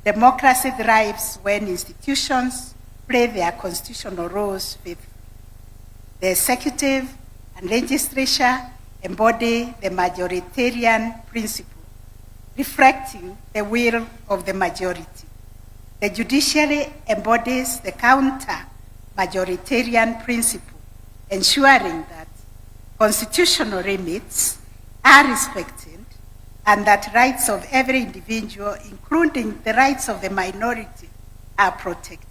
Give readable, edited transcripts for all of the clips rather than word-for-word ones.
Democracy thrives when institutions play their constitutional roles faithfully. The executive and legislature embody the majoritarian principle, reflecting the will of the majority. The judiciary embodies the counter-majoritarian principle, ensuring that constitutional limits are respected and that rights of every individual, including the rights of the minority, are protected.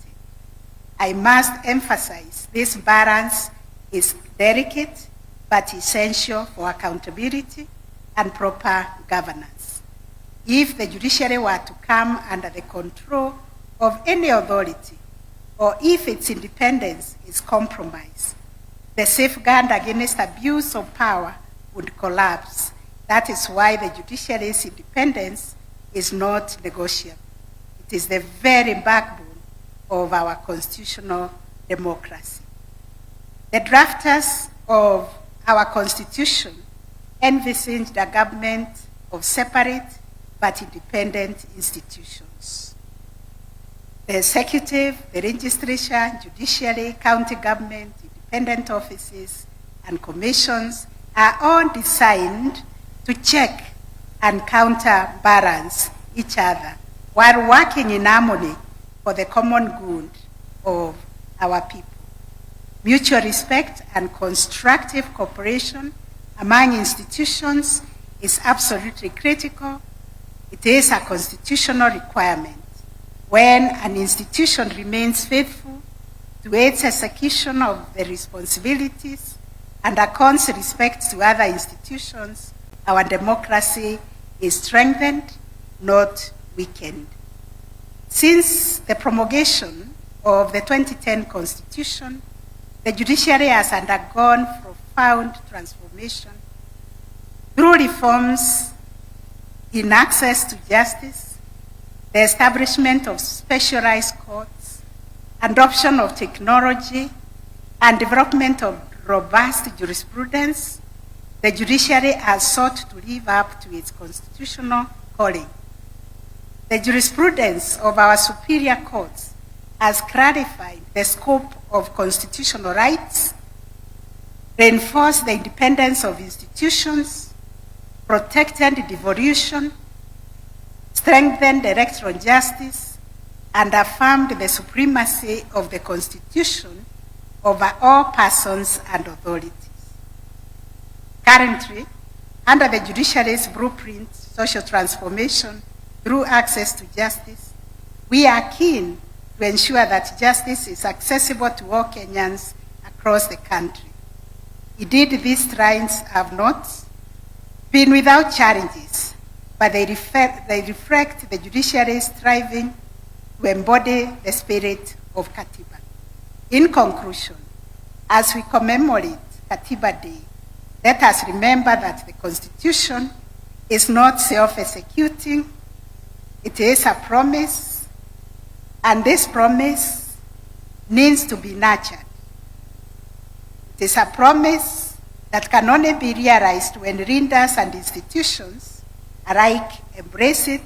I must emphasize this balance is delicate but essential for accountability and proper governance. If the judiciary were to come under the control of any authority, or if its independence is compromised, the safeguard against abuse of power would collapse. That is why the judiciary's independence is not negotiable. It is the very backbone of our constitutional democracy. The drafters of our constitution envisaged a government of separate but independent institutions. The executive, the legislature, judiciary, county government, independent offices, and commissions are all designed to check and counterbalance each other while working in harmony for the common good of our people. Mutual respect and constructive cooperation among institutions is absolutely critical. It is a constitutional requirement. When an institution remains faithful to its execution of the responsibilities and accords respect to other institutions, our democracy is strengthened, not weakened. Since the promulgation of the 2010 Constitution, the judiciary has undergone profound transformation through reforms in access to justice, the establishment of specialized courts, adoption of technology, and development of robust jurisprudence. The judiciary has sought to live up to its constitutional calling. The jurisprudence of our superior courts has clarified the scope of constitutional rights, reinforced the independence of institutions, protected devolution, strengthened electoral justice, and affirmed the supremacy of the Constitution over all persons and authorities. Currently, under the judiciary's blueprint, social transformation through access to justice, we are keen to ensure that justice is accessible to all Kenyans across the country. Indeed, these strides have not been without challenges, but they reflect the judiciary's striving to embody the spirit of Katiba. In conclusion, as we commemorate Katiba Day, let us remember that the Constitution is not self-executing. It is a promise, and this promise needs to be nurtured. It is a promise that can only be realized when leaders and institutions alike embrace it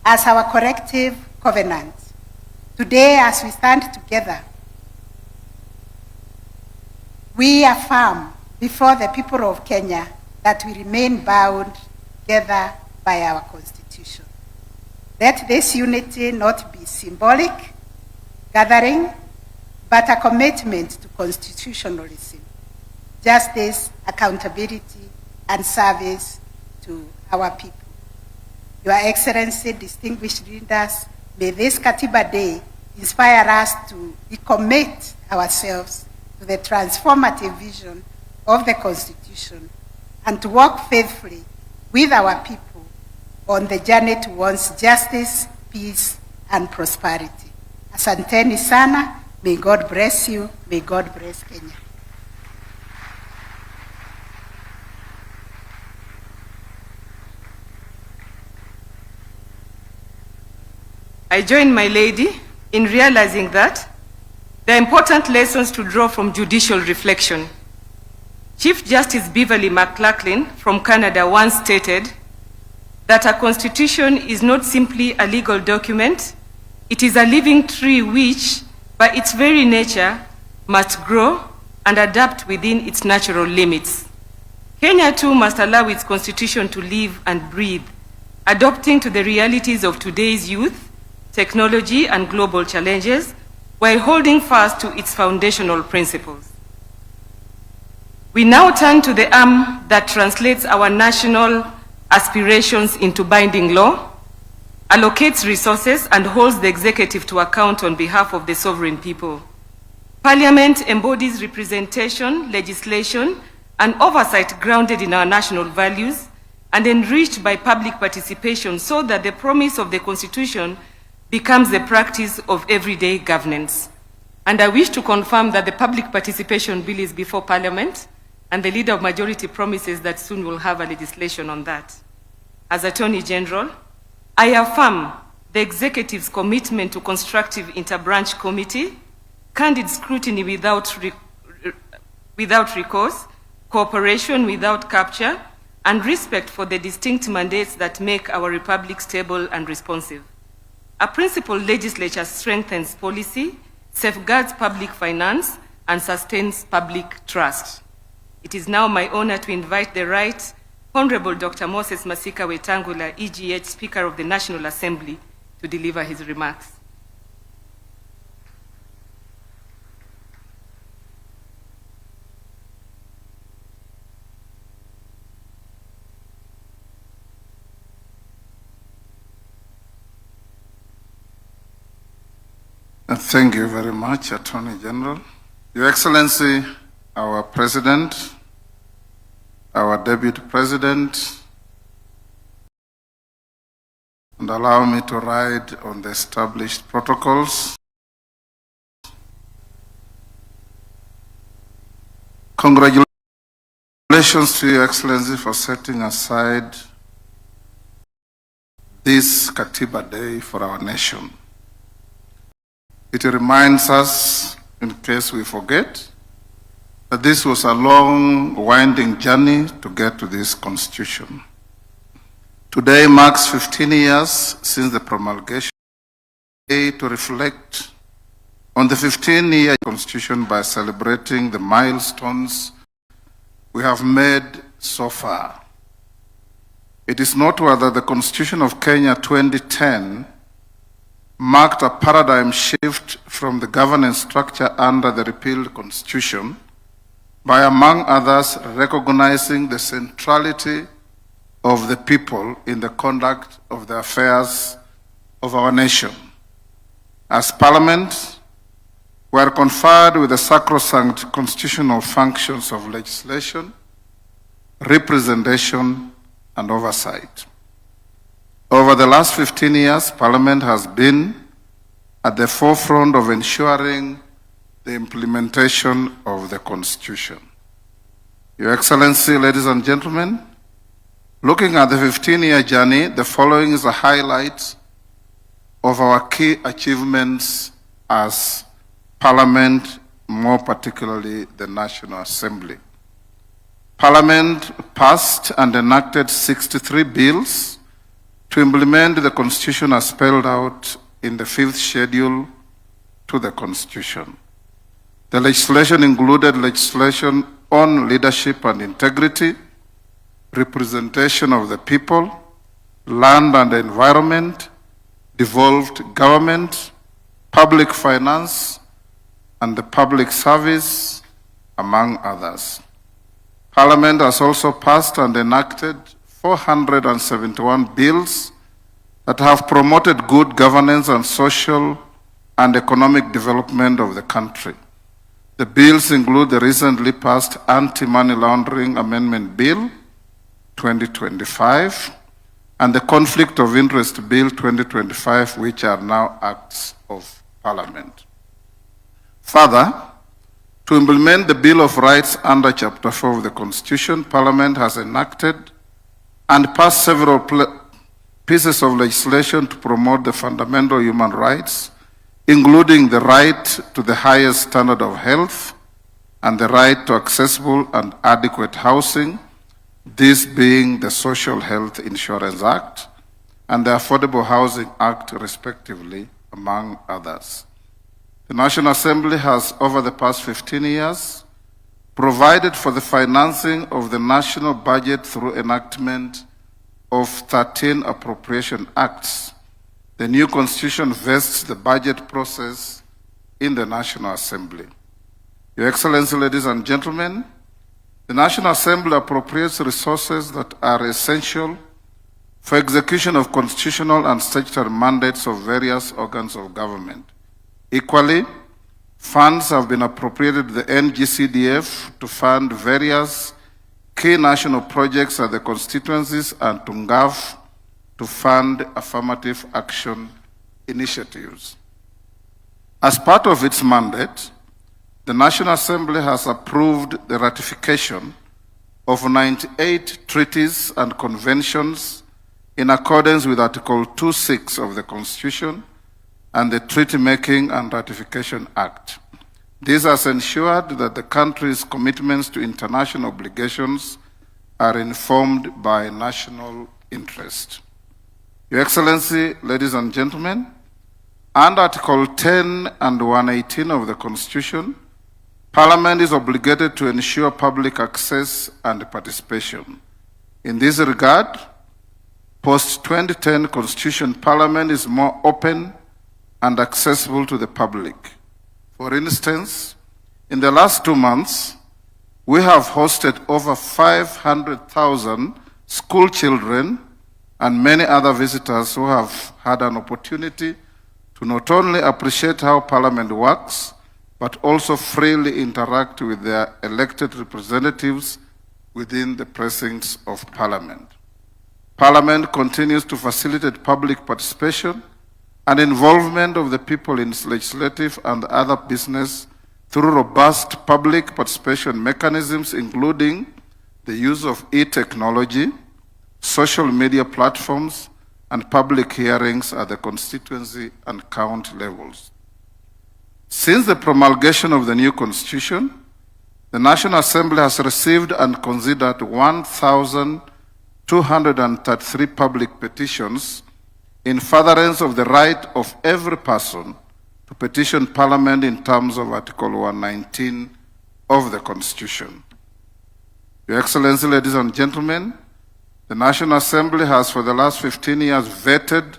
as our collective covenant. Today, as we stand together, we affirm before the people of Kenya that we remain bound together by our Constitution. Let this unity not be symbolic gathering, but a commitment to constitutionalism, justice, accountability, and service to our people. Your Excellency, distinguished leaders, may this Katiba Day inspire us to recommit ourselves to the transformative vision of the Constitution and to work faithfully with our people on the journey towards justice, peace, and prosperity. Asanteni sana. May God bless you. May God bless Kenya. I join my lady in realizing that there are important lessons to draw from judicial reflection. Chief Justice Beverly McLaughlin from Canada once stated, that a constitution is not simply a legal document, it is a living tree which, by its very nature, must grow and adapt within its natural limits. Kenya too must allow its constitution to live and breathe, adapting to the realities of today's youth, technology, and global challenges, while holding fast to its foundational principles. We now turn to the arm that translates our national aspirations into binding law, allocates resources, and holds the executive to account on behalf of the sovereign people. Parliament embodies representation, legislation, and oversight grounded in our national values and enriched by public participation so that the promise of the Constitution becomes the practice of everyday governance. And I wish to confirm that the public participation bill is before Parliament, and the Leader of Majority promises that soon we'll have a legislation on that. As Attorney General, I affirm the Executive's commitment to constructive interbranch committee, candid scrutiny without recourse, cooperation without capture, and respect for the distinct mandates that make our republic stable and responsive. A principled legislature strengthens policy, safeguards public finance, and sustains public trust. It is now my honor to invite the Right Honorable Dr. Moses Masika Wetangula, EGH Speaker of the National Assembly, to deliver his remarks. Thank you very much, Attorney General. Your Excellency, our President, our Deputy President, and allow me to ride on the established protocols. Congratulations to Your Excellency for setting aside this Katiba Day for our nation. It reminds us, in case we forget, that this was a long, winding journey to get to this Constitution. Today marks 15 years since the promulgation, to reflect on the 15-year Constitution by celebrating the milestones we have made so far. It is noteworthy that the Constitution of Kenya 2010 marked a paradigm shift from the governance structure under the repealed Constitution by, among others, recognizing the centrality of the people in the conduct of the affairs of our nation. As Parliament, we are conferred with the sacrosanct constitutional functions of legislation, representation, and oversight. Over the last 15 years, Parliament has been at the forefront of ensuring the implementation of the Constitution. Your Excellency, ladies and gentlemen, looking at the 15-year journey, the following is a highlight of our key achievements as Parliament, more particularly the National Assembly. Parliament passed and enacted 63 bills to implement the Constitution as spelled out in the 5th schedule to the Constitution. The legislation included legislation on leadership and integrity, representation of the people, land and environment, devolved government, public finance, and the public service, among others. Parliament has also passed and enacted 471 bills that have promoted good governance and social and economic development of the country. The bills include the recently passed Anti-Money Laundering Amendment Bill 2025 and the Conflict of Interest Bill 2025, which are now acts of Parliament. Further, to implement the Bill of Rights under Chapter 4 of the Constitution, Parliament has enacted and passed several pieces of legislation to promote the fundamental human rights, including the right to the highest standard of health and the right to accessible and adequate housing, this being the Social Health Insurance Act and the Affordable Housing Act, respectively, among others. The National Assembly has, over the past 15 years, provided for the financing of the national budget through enactment of 13 appropriation acts. The new constitution vests the budget process in the National Assembly. Your Excellency, ladies and gentlemen, the National Assembly appropriates resources that are essential for execution of constitutional and statutory mandates of various organs of government. Equally, funds have been appropriated to the NGCDF to fund various key national projects at the constituencies and to NGAF to fund affirmative action initiatives. As part of its mandate, the National Assembly has approved the ratification of 98 treaties and conventions in accordance with Article 26 of the Constitution and the Treaty Making and Ratification Act. This has ensured that the country's commitments to international obligations are informed by national interest. Your Excellency, ladies and gentlemen, under Article 10 and 118 of the Constitution, Parliament is obligated to ensure public access and participation. In this regard, post-2010 Constitution, Parliament is more open and accessible to the public. For instance, in the last 2 months, we have hosted over 500,000 school children and many other visitors who have had an opportunity to not only appreciate how Parliament works, but also freely interact with their elected representatives within the precincts of Parliament. Parliament continues to facilitate public participation and involvement of the people in legislative and other business through robust public participation mechanisms, including the use of e-technology, social media platforms, and public hearings at the constituency and county levels. Since the promulgation of the new Constitution, the National Assembly has received and considered 1,233 public petitions in furtherance of the right of every person to petition Parliament in terms of Article 119 of the Constitution. Your Excellency, ladies and gentlemen, the National Assembly has for the last 15 years vetted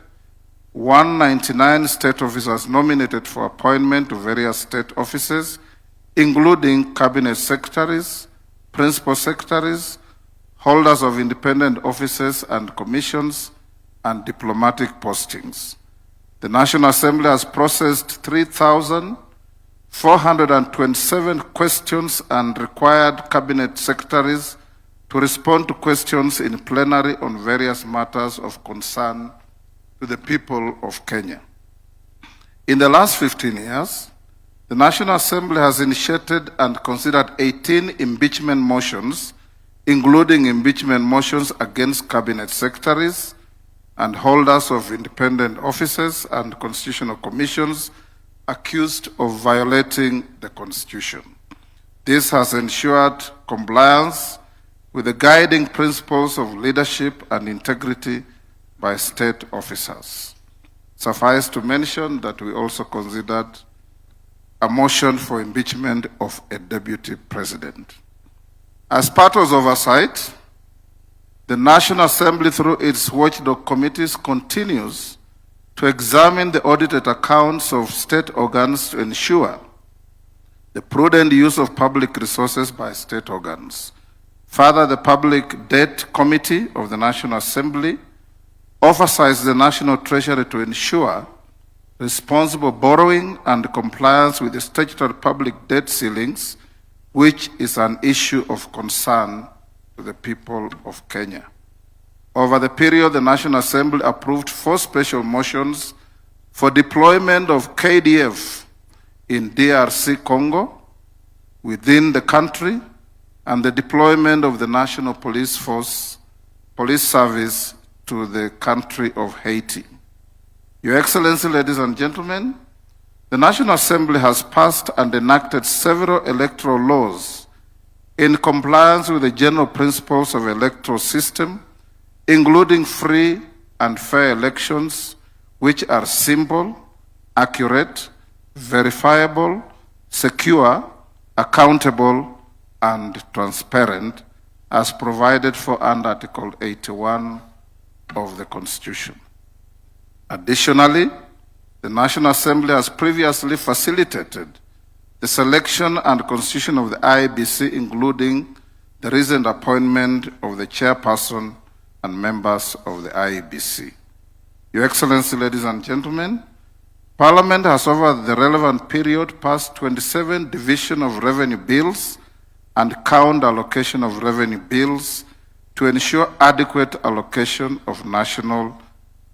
199 state officers nominated for appointment to various state offices, including cabinet secretaries, principal secretaries, holders of independent offices and commissions, and diplomatic postings. The National Assembly has processed 3,427 questions and required cabinet secretaries to respond to questions in plenary on various matters of concern to the people of Kenya. In the last 15 years, the National Assembly has initiated and considered 18 impeachment motions, including impeachment motions against cabinet secretaries and holders of independent offices and constitutional commissions accused of violating the Constitution. This has ensured compliance with the guiding principles of leadership and integrity by state officers. Suffice to mention that we also considered a motion for impeachment of a deputy president. As part of oversight, the National Assembly, through its watchdog committees, continues to examine the audited accounts of state organs to ensure the prudent use of public resources by state organs. Further, the Public Debt Committee of the National Assembly oversights the National Treasury to ensure responsible borrowing and compliance with the statutory public debt ceilings, which is an issue of concern to the people of Kenya. Over the period, the National Assembly approved 4 special motions for deployment of KDF in DRC Congo, within the country, and the deployment of the National Police Service to the country of Haiti. Your Excellency, ladies and gentlemen, the National Assembly has passed and enacted several electoral laws in compliance with the general principles of electoral system, including free and fair elections, which are simple, accurate, verifiable, secure, accountable, and transparent, as provided for under Article 81 of the Constitution. Additionally, the National Assembly has previously facilitated the selection and constitution of the IEBC, including the recent appointment of the chairperson and members of the IEBC. Your Excellency, ladies and gentlemen, Parliament has over the relevant period passed 27 division of revenue bills and count allocation of revenue bills to ensure adequate allocation of national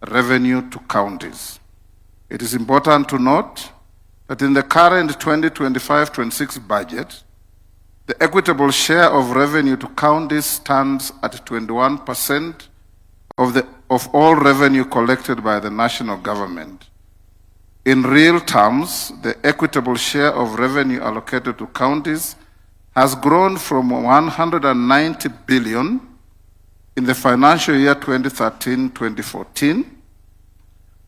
revenue to counties. It is important to note that in the current 2025-26 budget, the equitable share of revenue to counties stands at 21% of all revenue collected by the national government. In real terms, the equitable share of revenue allocated to counties has grown from 190 billion in the financial year 2013-2014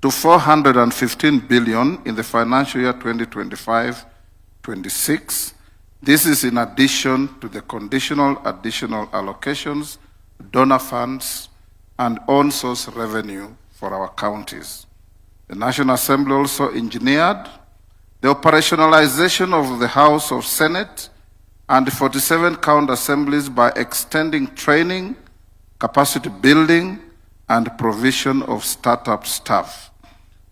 to 415 billion in the financial year 2025-26. This is in addition to the conditional additional allocations, donor funds, and on-source revenue for our counties. The National Assembly also engineered the operationalization of the House of Senate and the 47 county assemblies by extending training, capacity building, and provision of startup staff.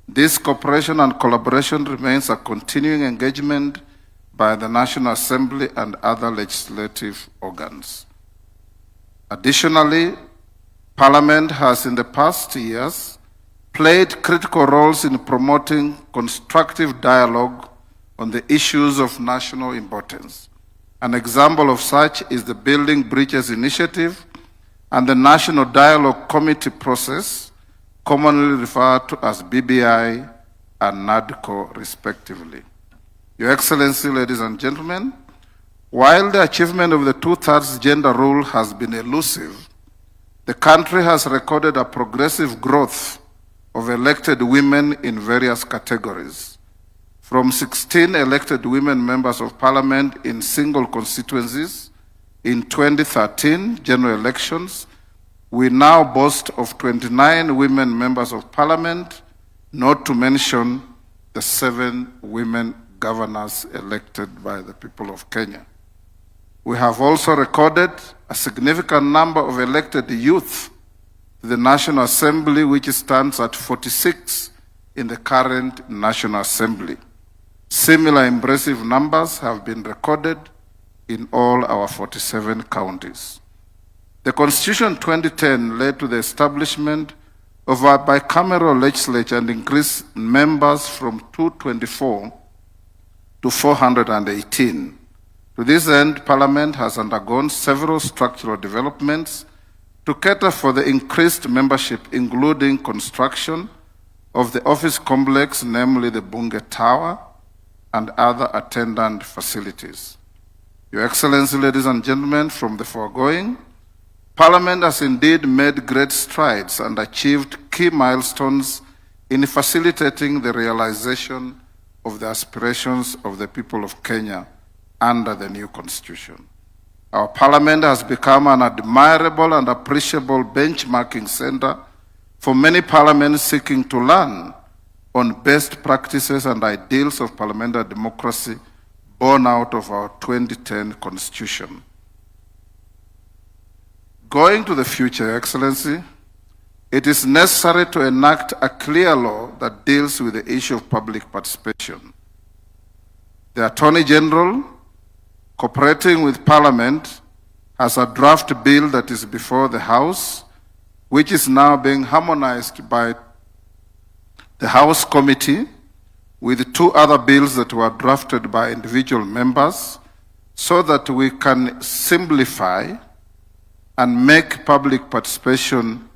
This cooperation and collaboration remains a continuing engagement by the National Assembly and other legislative organs. Additionally, Parliament has in the past years played critical roles in promoting constructive dialogue on the issues of national importance. An example of such is the Building Bridges Initiative and the National Dialogue Committee process, commonly referred to as BBI and NADCO, respectively. Your Excellency, ladies and gentlemen, while the achievement of the two-thirds gender rule has been elusive, the country has recorded a progressive growth of elected women in various categories. From 16 elected women members of Parliament in single constituencies in 2013 general elections, we now boast of 29 women members of Parliament, not to mention the 7 women governors elected by the people of Kenya. We have also recorded a significant number of elected youth to the National Assembly, which stands at 46 in the current National Assembly. Similar impressive numbers have been recorded in all our 47 counties. The Constitution 2010 led to the establishment of a bicameral legislature and increased members from 224 to 418. To this end, Parliament has undergone several structural developments to cater for the increased membership, including construction of the office complex, namely the Bunge Tower, and other attendant facilities. Your Excellency, ladies and gentlemen, from the foregoing, Parliament has indeed made great strides and achieved key milestones in facilitating the realization of the aspirations of the people of Kenya under the new Constitution. Our Parliament has become an admirable and appreciable benchmarking center for many parliaments seeking to learn on best practices and ideals of parliamentary democracy born out of our 2010 Constitution. Going to the future, Your Excellency, it is necessary to enact a clear law that deals with the issue of public participation. The Attorney General, cooperating with Parliament, has a draft bill that is before the House, which is now being harmonized by the House Committee with 2 other bills that were drafted by individual members, so that we can simplify and make public participation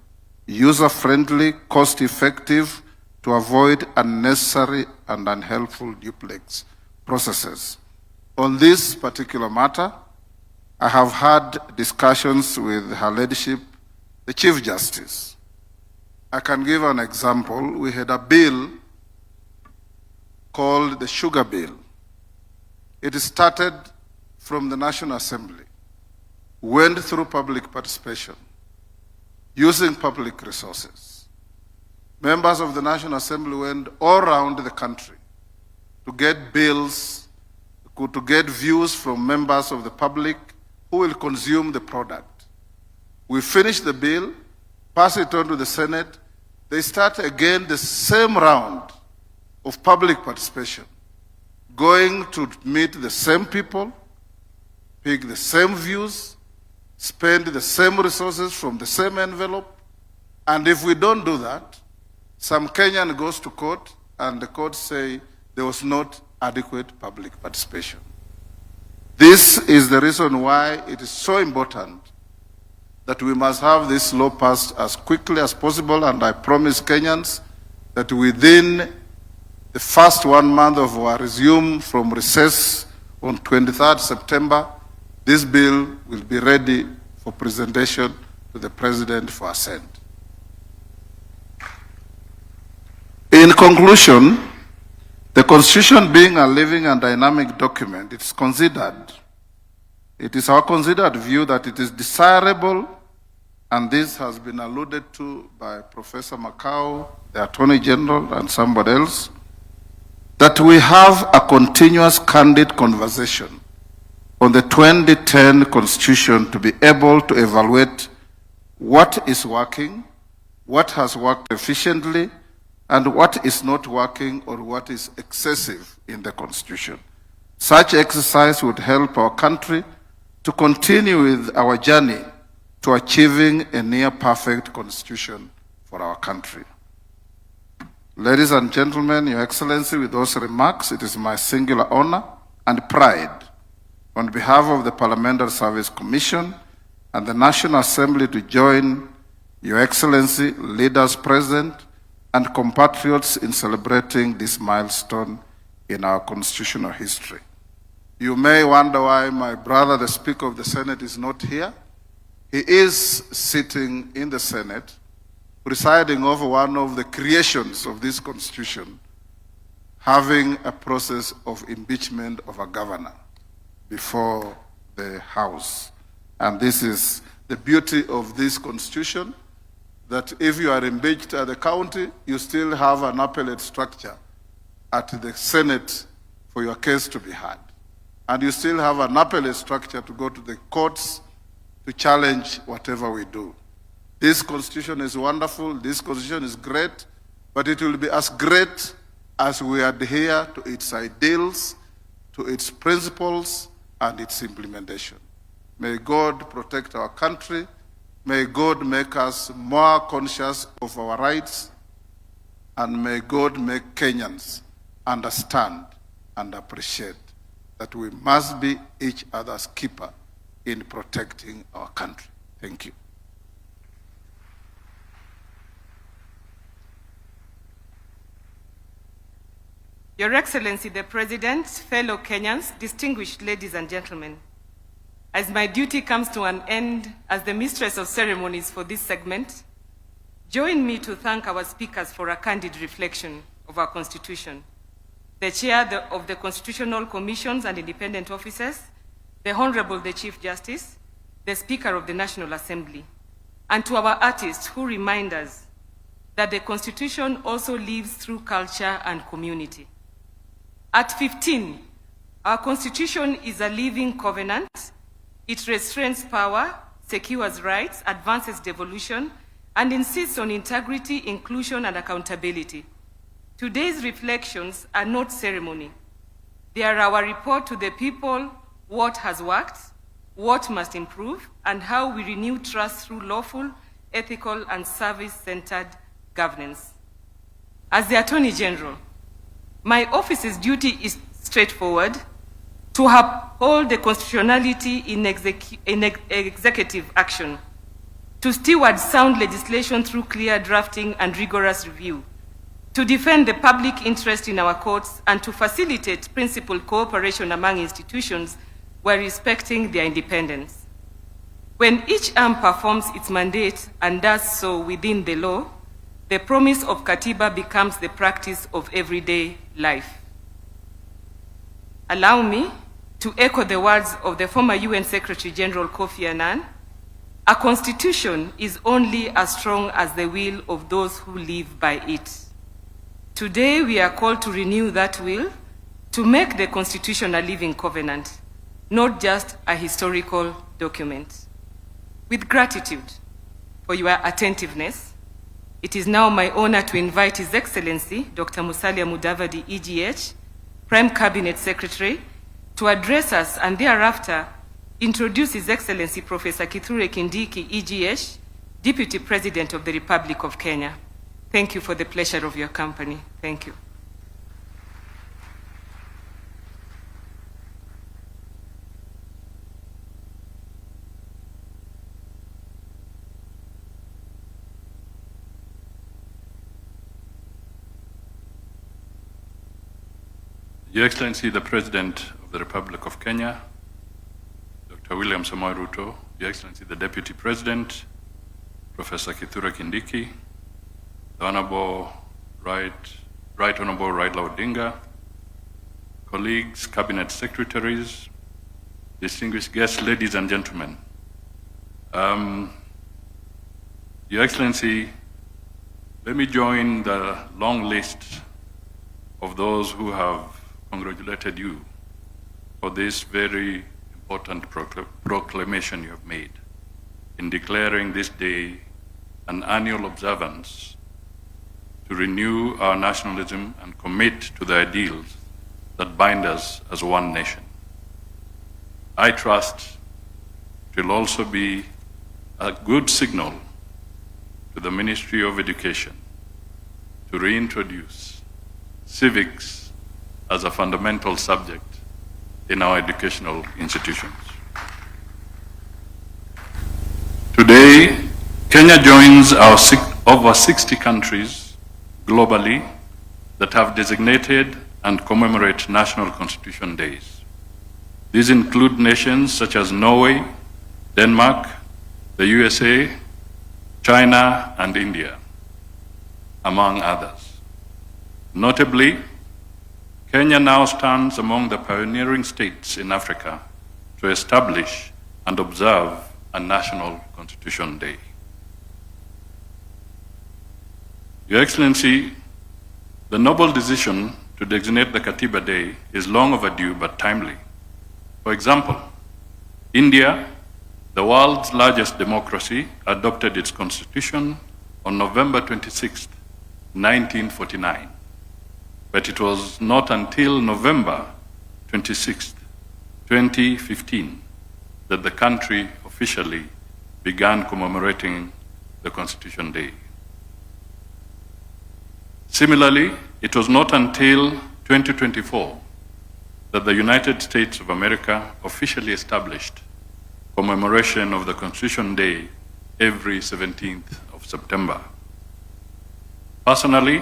user-friendly, cost-effective, to avoid unnecessary and unhelpful duplex processes. On this particular matter, I have had discussions with Her Ladyship, the Chief Justice. I can give an example. We had a bill called the Sugar Bill. It started from the National Assembly, went through public participation, using public resources. Members of the National Assembly went all around the country to get bills, to get views from members of the public who will consume the product. We finish the bill, pass it on to the Senate. They start again the same round of public participation, going to meet the same people, pick the same views, spend the same resources from the same envelope. And if we don't do that, some Kenyan goes to court and the court say there was not adequate public participation. This is the reason why it is so important that we must have this law passed as quickly as possible, and I promise Kenyans that within the first 1 month of our resume from recess on 23rd September, this bill will be ready for presentation to the President for assent. In conclusion, the Constitution being a living and dynamic document, it is our considered view that it is desirable, and this has been alluded to by Professor Makau, the Attorney General, and somebody else, that we have a continuous candid conversation on the 2010 Constitution to be able to evaluate what is working, what has worked efficiently, and what is not working or what is excessive in the Constitution. Such exercise would help our country to continue with our journey to achieving a near-perfect Constitution for our country. Ladies and gentlemen, Your Excellency, with those remarks, it is my singular honor and pride on behalf of the Parliamentary Service Commission and the National Assembly to join Your Excellency, leaders present, and compatriots in celebrating this milestone in our constitutional history. You may wonder why my brother, the Speaker of the Senate, is not here. He is sitting in the Senate, presiding over one of the creations of this Constitution, having a process of impeachment of a governor before the House. And this is the beauty of this Constitution, that if you are impeached at the county, you still have an appellate structure at the Senate for your case to be heard. And you still have an appellate structure to go to the courts to challenge whatever we do. This Constitution is wonderful, this Constitution is great, but it will be as great as we adhere to its ideals, to its principles, and its implementation. May God protect our country. May God make us more conscious of our rights, and may God make Kenyans understand and appreciate that we must be each other's keeper in protecting our country. Thank you. Your Excellency, the President, fellow Kenyans, distinguished ladies and gentlemen, as my duty comes to an end as the mistress of ceremonies for this segment, join me to thank our speakers for a candid reflection of our Constitution, the Chair of the Constitutional Commissions and Independent Officers, the Honorable the Chief Justice, the Speaker of the National Assembly, and to our artists who remind us that the Constitution also lives through culture and community. At 15, our Constitution is a living covenant. It restrains power, secures rights, advances devolution, and insists on integrity, inclusion, and accountability. Today's reflections are not ceremony. They are our report to the people, what has worked, what must improve, and how we renew trust through lawful, ethical, and service-centered governance. As the Attorney General, my office's duty is straightforward: to uphold the constitutionality in executive action, to steward sound legislation through clear drafting and rigorous review, to defend the public interest in our courts, and to facilitate principled cooperation among institutions while respecting their independence. When each arm performs its mandate and does so within the law, the promise of Katiba becomes the practice of everyday life. Allow me to echo the words of the former UN Secretary General Kofi Annan: a constitution is only as strong as the will of those who live by it. Today we are called to renew that will, to make the constitution a living covenant, not just a historical document. With gratitude for your attentiveness, it is now my honor to invite His Excellency Dr. Musalia Mudavadi, EGH, Prime Cabinet Secretary, to address us and thereafter introduce His Excellency Professor Kithure Kindiki, EGH, Deputy President of the Republic of Kenya. Thank you for the pleasure of your company. Thank you. Your Excellency, the President of the Republic of Kenya, Dr. William Samoei Ruto, Your Excellency, the Deputy President, Professor Kithure Kindiki, the Honorable Right Honorable Raila Odinga, colleagues, Cabinet Secretaries, distinguished guests, ladies and gentlemen. Your Excellency, let me join the long list of those who have congratulated you for this very important proclamation you have made in declaring this day an annual observance to renew our nationalism and commit to the ideals that bind us as one nation. I trust it will also be a good signal to the Ministry of Education to reintroduce civics as a fundamental subject in our educational institutions. Today, Kenya joins our over 60 countries globally that have designated and commemorate National Constitution Days. These include nations such as Norway, Denmark, the USA, China, and India, among others. Notably, Kenya now stands among the pioneering states in Africa to establish and observe a National Constitution Day. Your Excellency, the noble decision to designate the Katiba Day is long overdue but timely. For example, India, the world's largest democracy, adopted its constitution on November 26, 1949. But it was not until November 26, 2015, that the country officially began commemorating the Constitution Day. Similarly, it was not until 2024 that the United States of America officially established commemoration of the Constitution Day every 17th of September. Personally,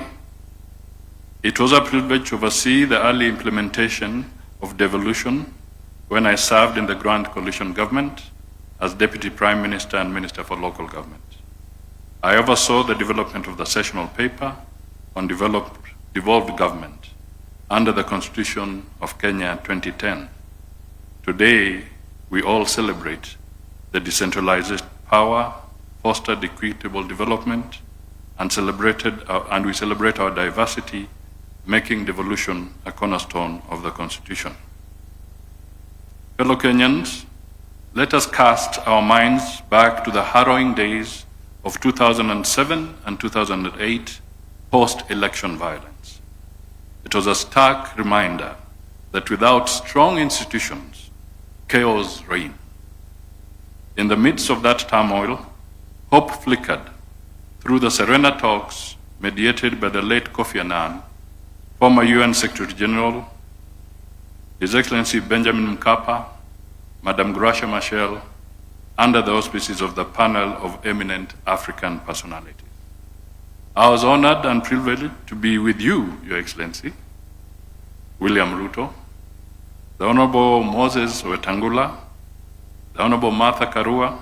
it was a privilege to oversee the early implementation of devolution when I served in the Grand Coalition Government as Deputy Prime Minister and Minister for Local Government. I oversaw the development of the sessional paper on devolved government under the Constitution of Kenya 2010. Today, we all celebrate the decentralized power, fostered equitable development, and we celebrate our diversity, making devolution a cornerstone of the Constitution. Fellow Kenyans, let us cast our minds back to the harrowing days of 2007 and 2008 post-election violence. It was a stark reminder that without strong institutions, chaos reigned. In the midst of that turmoil, hope flickered through the Serena talks mediated by the late Kofi Annan, former UN Secretary General, His Excellency Benjamin Mkapa, Madam Gracia Machel, under the auspices of the panel of eminent African personalities. I was honored and privileged to be with you, Your Excellency, William Ruto, the Honorable Moses Wetangula, the Honorable Martha Karua,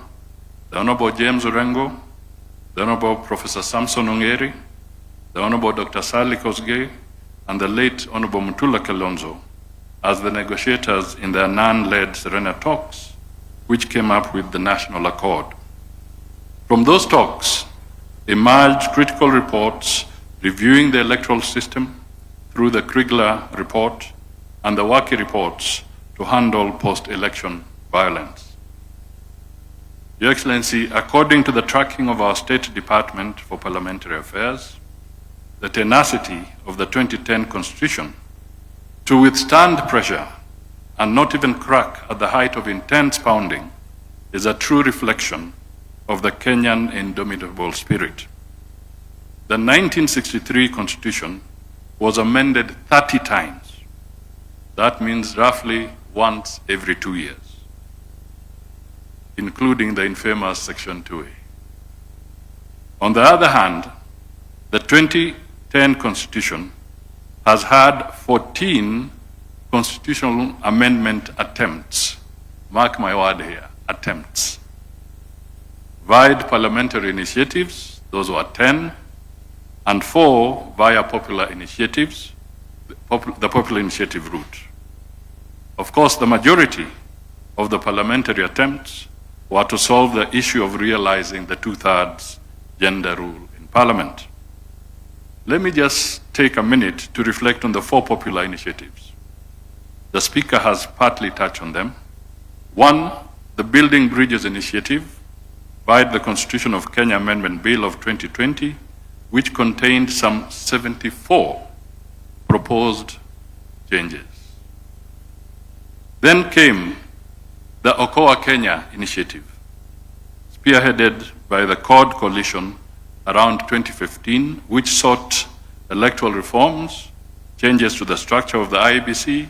the Honorable James Orengo, the Honorable Professor Samson Ongeri, the Honorable Dr. Sally Kosgei, and the late Honorable Mutula Kalonzo as the negotiators in their NAN-led Serena talks, which came up with the National Accord. From those talks emerged critical reports reviewing the electoral system through the Kriegler report and the Waki reports to handle post-election violence. Your Excellency, according to the tracking of our State Department for Parliamentary Affairs, the tenacity of the 2010 Constitution to withstand pressure and not even crack at the height of intense pounding is a true reflection of the Kenyan indomitable spirit. The 1963 Constitution was amended 30 times. That means roughly once every 2 years, including the infamous Section 2A. On the other hand, the 2010 Constitution has had 14 constitutional amendment attempts. Mark my word here, attempts. Via parliamentary initiatives, those were 10, and 4 via popular initiatives, the popular initiative route. Of course, the majority of the parliamentary attempts were to solve the issue of realizing the 2/3 gender rule in Parliament. Let me just take a minute to reflect on the 4 popular initiatives. The Speaker has partly touched on them. 1, the Building Bridges Initiative, via the Constitution of Kenya Amendment Bill of 2020, which contained some 74 proposed changes. Then came the Okoa Kenya initiative, spearheaded by the CORD coalition around 2015, which sought electoral reforms, changes to the structure of the IEBC,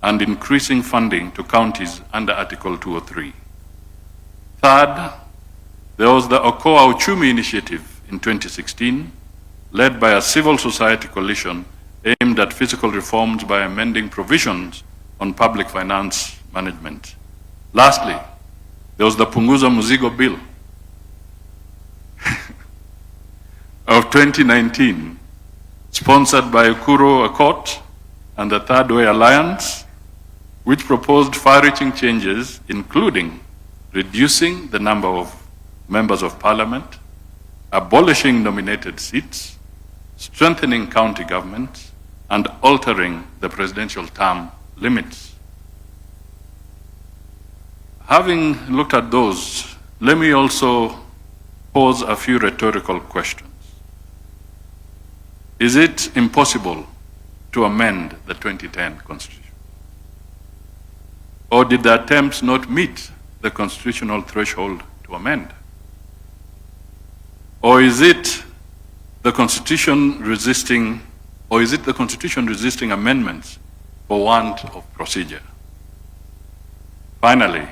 and increasing funding to counties under Article 203. Third, there was the Okoa Uchumi initiative in 2016, led by a civil society coalition aimed at physical reforms by amending provisions on public finance management. Lastly, there was the Punguza Muzigo Bill of 2019, sponsored by Ukuru Akot and the Third Way Alliance, which proposed far-reaching changes, including reducing the number of members of parliament, abolishing nominated seats, strengthening county governments, and altering the presidential term limits. Having looked at those, let me also pose a few rhetorical questions. Is it impossible to amend the 2010 Constitution? Or did the attempts not meet the constitutional threshold to amend? Or is it the Constitution resisting amendments for want of procedure? Finally,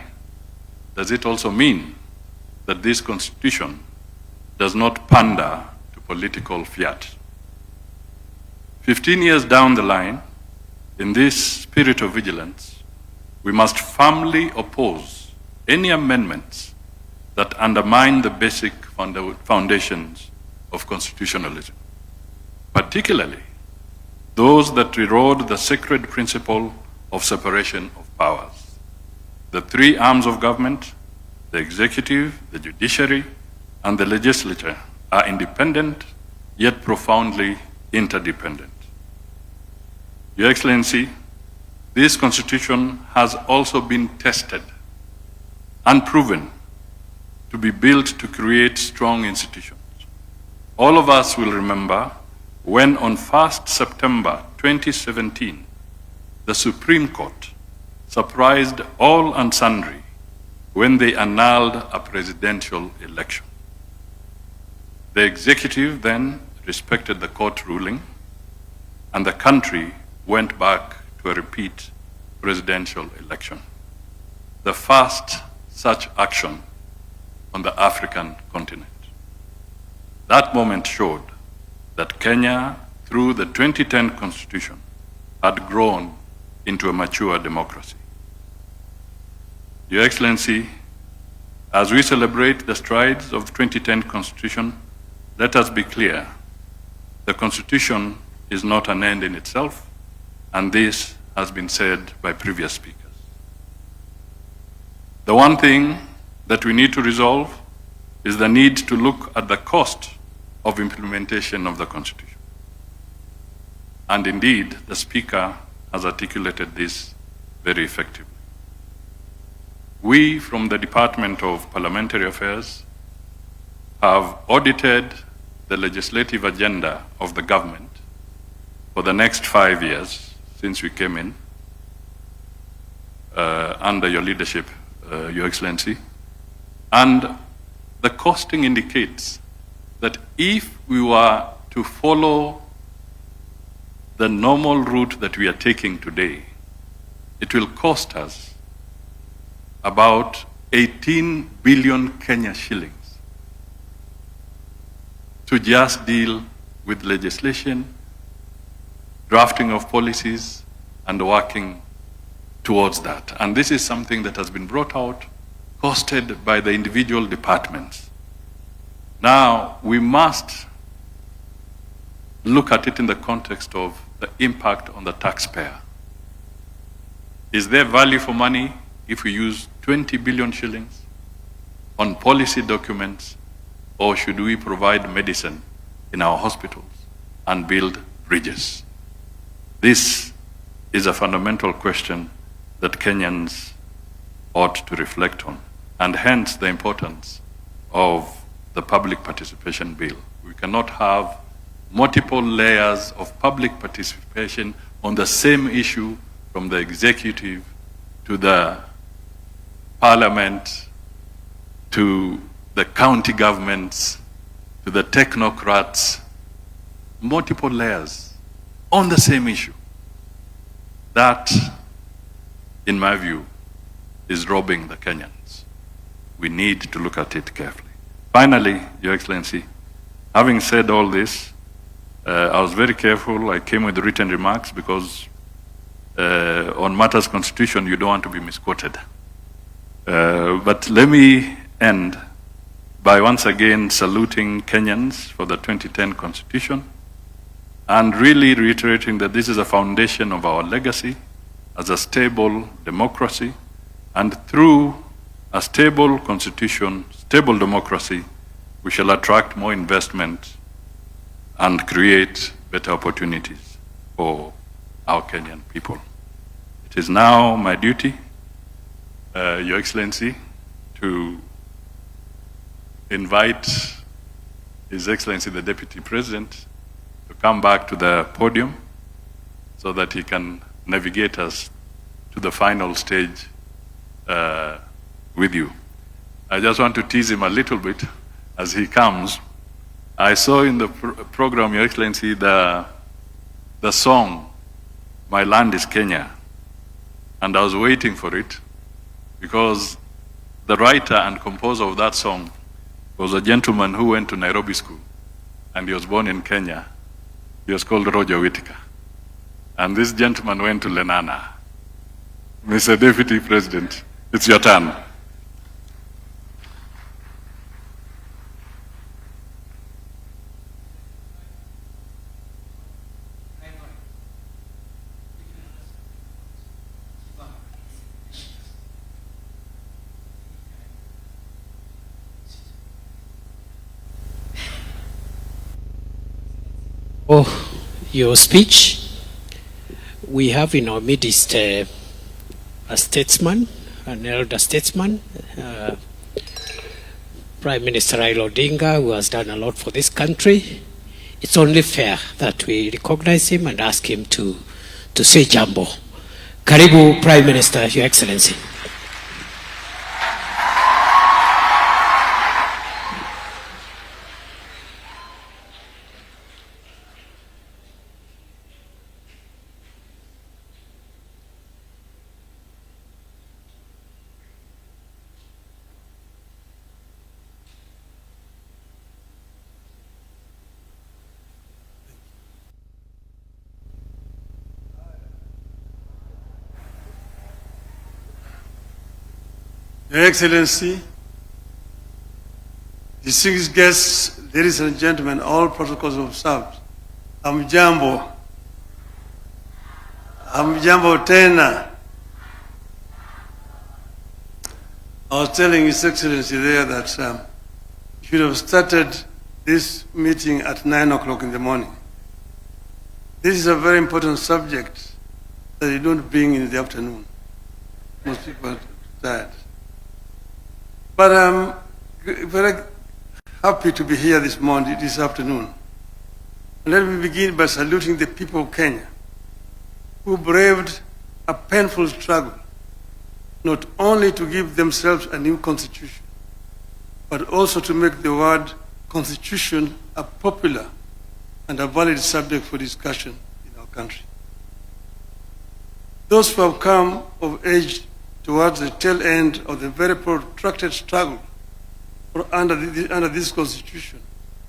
does it also mean that this Constitution does not pander to political fiat? 15 years down the line, in this spirit of vigilance, we must firmly oppose any amendments that undermine the basic foundations of constitutionalism, particularly those that erode the sacred principle of separation of powers. The 3 arms of government, the executive, the judiciary, and the legislature, are independent, yet profoundly interdependent. Your Excellency, this Constitution has also been tested and proven to be built to create strong institutions. All of us will remember when on 1st September 2017, the Supreme Court surprised all and sundry when they annulled a presidential election. The executive then respected the court ruling, and the country went back to a repeat presidential election, the first such action on the African continent. That moment showed that Kenya, through the 2010 Constitution, had grown into a mature democracy. Your Excellency, as we celebrate the strides of the 2010 Constitution, let us be clear, the Constitution is not an end in itself, and this has been said by previous speakers. The one thing that we need to resolve is the need to look at the cost of implementation of the Constitution. And indeed, the Speaker has articulated this very effectively. We from the Department of Parliamentary Affairs have audited the legislative agenda of the government for the next 5 years since we came in under your leadership, Your Excellency. And the costing indicates that if we were to follow the normal route that we are taking today, it will cost us about 18 billion Kenya shillings to just deal with legislation, drafting of policies, and working towards that. And this is something that has been brought out, costed by the individual departments. Now, we must look at it in the context of the impact on the taxpayer. Is there value for money if we use 20 billion shillings on policy documents, or should we provide medicine in our hospitals and build bridges? This is a fundamental question that Kenyans ought to reflect on, and hence the importance of the public participation bill. We cannot have multiple layers of public participation on the same issue, from the executive to the parliament to the county governments to the technocrats, multiple layers on the same issue. That, in my view, is robbing the Kenyans. We need to look at it carefully. Finally, Your Excellency, having said all this, I was very careful. I came with written remarks because on matters constitution, you don't want to be misquoted. But let me end by once again saluting Kenyans for the 2010 Constitution and really reiterating that this is a foundation of our legacy as a stable democracy, and through a stable constitution, stable democracy, we shall attract more investment and create better opportunities for our Kenyan people. It is now my duty, Your Excellency, to invite His Excellency the Deputy President to come back to the podium so that he can navigate us to the final stage with you. I just want to tease him a little bit as he comes. I saw in the program, Your Excellency, the song, My Land is Kenya, and I was waiting for it because the writer and composer of that song was a gentleman who went to Nairobi School, and he was born in Kenya. He was called Roger Whittaker. And this gentleman went to Lenana. Mr. Deputy President, it's your turn. Your speech. We have in our midst a statesman, an elder statesman, Prime Minister Raila Odinga, who has done a lot for this country. It's only fair that we recognize him and ask him to say jambo. Karibu, Prime Minister, Your Excellency. Your Excellency, distinguished guests, ladies and gentlemen, all protocols observed. Hamjambo. Hamjambo tena. I was telling His Excellency there that you should have started this meeting at 9 o'clock in the morning. This is a very important subject that you don't bring in the afternoon. Most people are tired. But I'm very happy to be here this afternoon. And let me begin by saluting the people of Kenya who braved a painful struggle, not only to give themselves a new constitution, but also to make the word constitution a popular and a valid subject for discussion in our country. Those who have come of age towards the tail end of the very protracted struggle under this constitution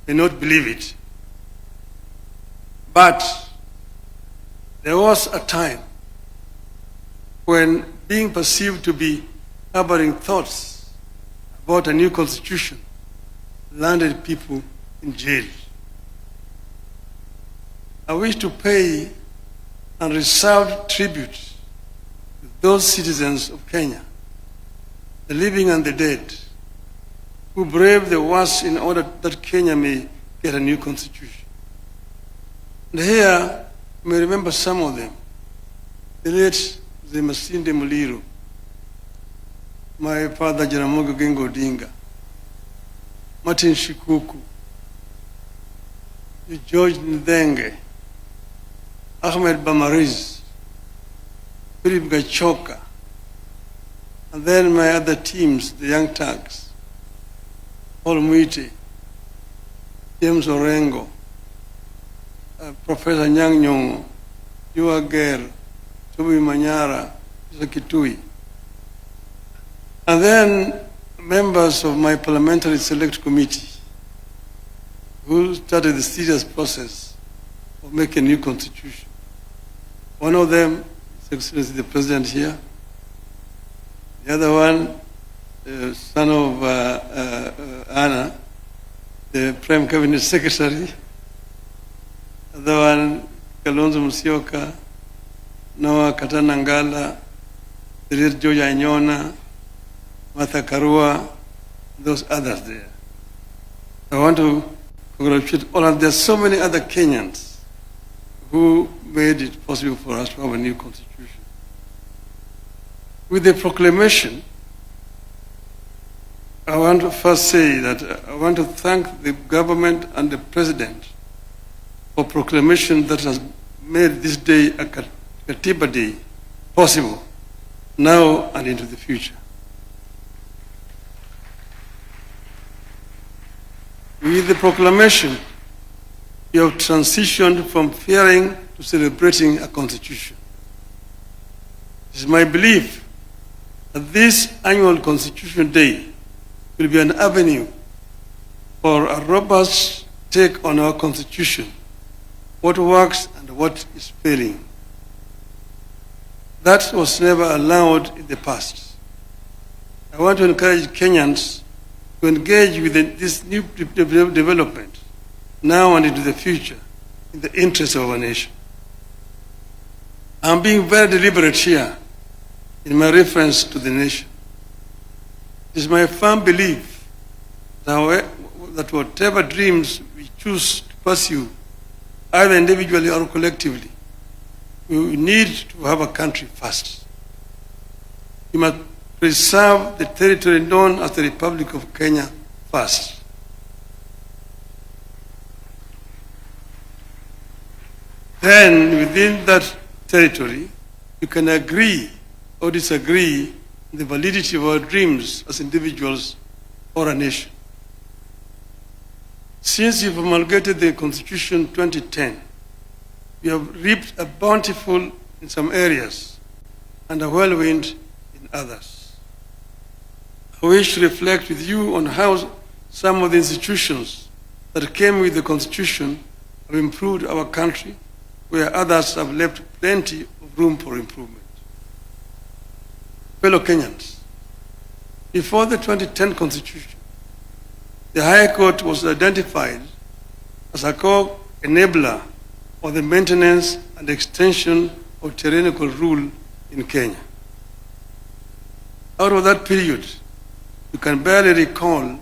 may not believe it. But there was a time when being perceived to be harboring thoughts about a new constitution landed people in jail. I wish to pay unreserved tribute to those citizens of Kenya, the living and the dead, who braved the worst in order that Kenya may get a new constitution. And here, you may remember some of them. The late Masinde Muliro, my father Jaramogi Oginga Odinga, Martin Shikuku, George Ndenge, Ahmed Bamariz, Philip Gachoka, and then my other teams, the Young Turks, Paul Muite, James Orengo, Professor Nyang Nyong'o, Yua Ger, Toby Manyara, Kitui. And then members of my parliamentary select committee who started the serious process of making a new constitution. One of them, His Excellency the President here. The other one, son of Anna, the Prime Cabinet Secretary. The other one, Kalonzo Musyoka, Noah Katanangala, the late George Anyona, Martha Karua, those others there. I want to congratulate all of them. There are so many other Kenyans who made it possible for us to have a new constitution. With the proclamation, I want to first say that I want to thank the government and the president for proclamation that has made this day a Katiba day possible now and into the future. With the proclamation, you have transitioned from fearing to celebrating a constitution. It is my belief that this annual Constitution Day will be an avenue for a robust take on our constitution, what works and what is failing. That was never allowed in the past. I want to encourage Kenyans to engage with this new development now and into the future in the interest of our nation. I'm being very deliberate here in my reference to the nation. It is my firm belief that whatever dreams we choose to pursue, either individually or collectively, we need to have a country first. We must preserve the territory known as the Republic of Kenya first. Then, within that territory, you can agree or disagree on the validity of our dreams as individuals or a nation. Since you promulgated the Constitution 2010, we have reaped a bountiful in some areas and a whirlwind in others. I wish to reflect with you on how some of the institutions that came with the Constitution have improved our country, where others have left plenty of room for improvement. Fellow Kenyans, Before the 2010 Constitution, the High Court was identified as a core enabler of the maintenance and extension of tyrannical rule in Kenya. Out of that period, you can barely recall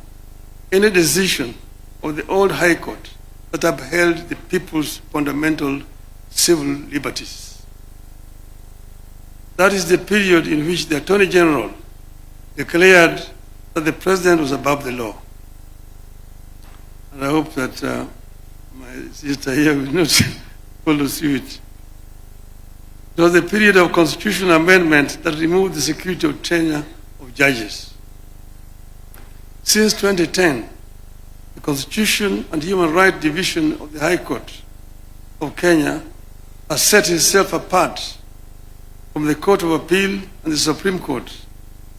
any decision of the old High Court that upheld the people's fundamental civil liberties. That is the period in which the Attorney General declared that the President was above the law. And I hope that my sister here will not follow suit. It was the period of constitutional amendment that removed the security of tenure of judges. Since 2010, the Constitution and Human Rights Division of the High Court of Kenya has set itself apart from the Court of Appeal and the Supreme Court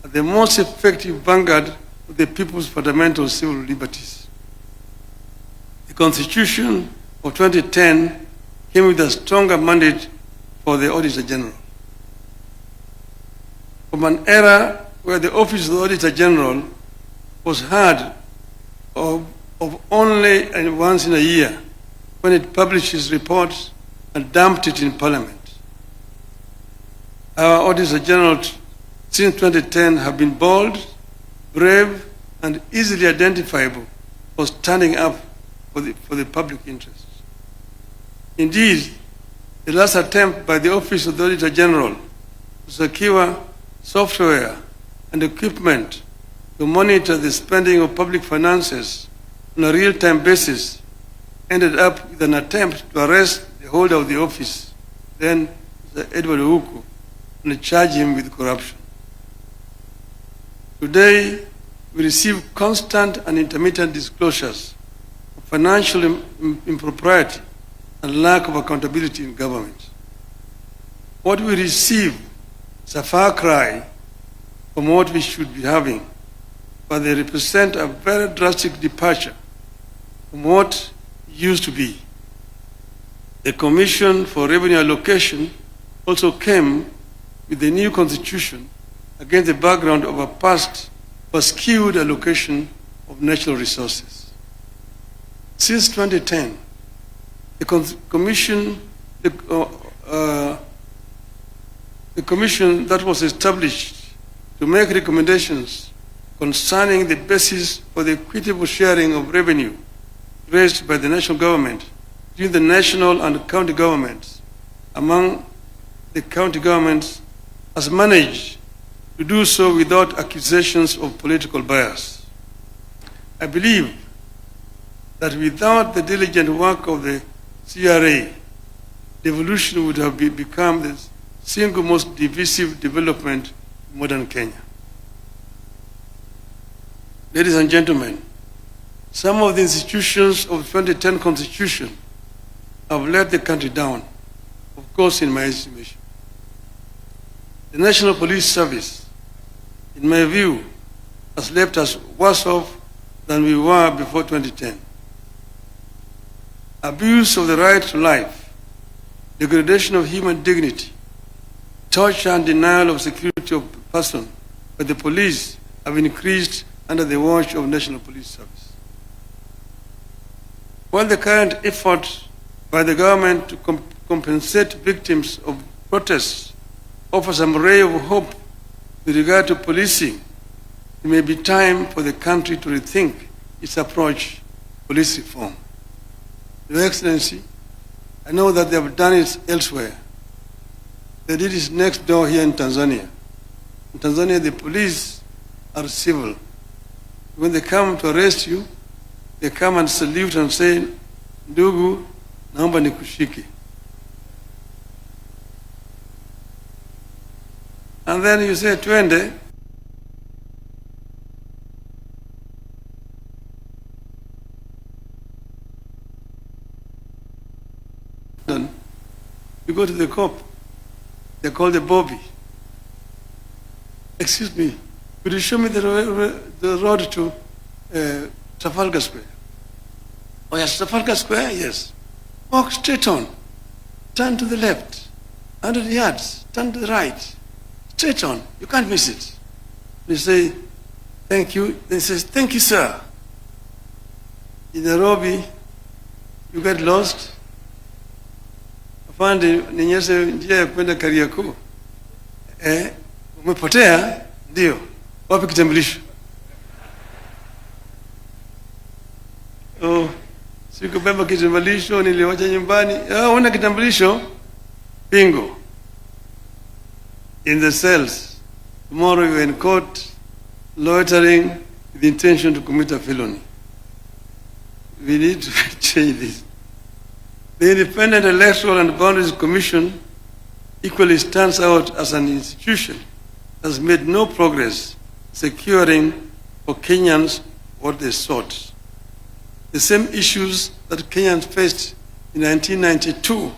as the most effective vanguard of the people's fundamental civil liberties. The Constitution of 2010 came with a stronger mandate for the Auditor General. From an era where the Office of the Auditor General was heard of only once in a year when it published its reports and dumped it in Parliament. Our Auditor General since 2010 have been bold, brave, and easily identifiable for standing up for the public interest. Indeed, the last attempt by the Office of the Auditor General to secure software and equipment to monitor the spending of public finances on a real-time basis ended up with an attempt to arrest the holder of the office, then Edward Ouko, and charge him with corruption. Today, we receive constant and intermittent disclosures of financial impropriety and lack of accountability in government. What we receive is a far cry from what we should be having, but they represent a very drastic departure from what used to be. The Commission for Revenue Allocation also came with the new constitution against the background of a past skewed allocation of natural resources. Since 2010, the commission that was established to make recommendations concerning the basis for the equitable sharing of revenue raised by the national government between the national and county governments among the county governments has managed to do so without accusations of political bias. I believe that without the diligent work of the CRA, devolution would have become the single most divisive development in modern Kenya. Ladies and gentlemen, some of the institutions of the 2010 Constitution have let the country down, of course, in my estimation. The National Police Service, in my view, has left us worse off than we were before 2010. Abuse of the right to life, degradation of human dignity, torture and denial of security of person by the police have increased under the watch of National Police Service. While the current effort by the government to compensate victims of protests offers some ray of hope with regard to policing, it may be time for the country to rethink its approach to police reform. Your Excellency, I know that they have done it elsewhere. They did it next door here in Tanzania. In Tanzania, the police are civil. When they come to arrest you, they come and salute and say, "Ndugu, naomba nikushike." And then you say, "Twende." You go to the cop. They call the Bobby. "Excuse me, could you show me the road to Trafalgar Square?" "Oh yes, Trafalgar Square, yes. Walk straight on. Turn to the left. 100 yards. Turn to the right. Straight on. You can't miss it." They say, Thank you. They says, thank you, sir. In Nairobi, you get lost. Afande, ninyeshe njia ya kwenda Kariakoo. Umepotea? Ndio. Wapi kitambulisho? Oh, sikubeba kitambulisho, niliwacha nyumbani. Una kitambulisho? Bingo. In the cells. Tomorrow you are in court, loitering with the intention to commit a felony. We need to change this. The Independent Electoral and Boundaries Commission equally stands out as an institution that has made no progress securing for Kenyans what they sought. The same issues that Kenyans faced in 1992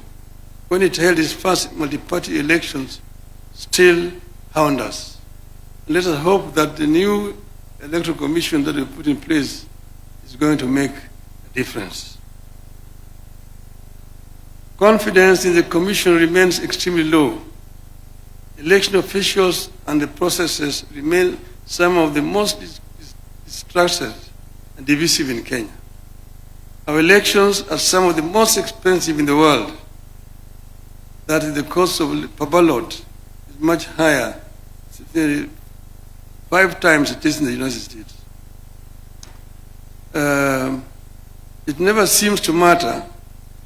when it held its first multi-party elections still hound us. Let us hope that the new electoral commission that we put in place is going to make a difference. Confidence in the commission remains extremely low. Election officials and the processes remain some of the most distrusted and divisive in Kenya. Our elections are some of the most expensive in the world. That is, the cost of per ballot is much higher, 5 times it is in the United States. It never seems to matter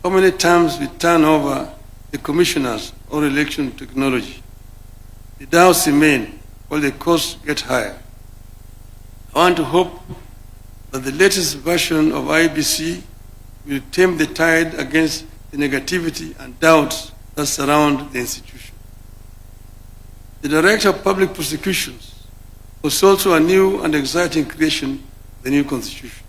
how many times we turn over the commissioners or election technology. The doubts remain while the costs get higher. I want to hope that the latest version of IBC will tame the tide against the negativity and doubts that surround the institution. The Director of Public Prosecutions was also a new and exciting creation of the new Constitution.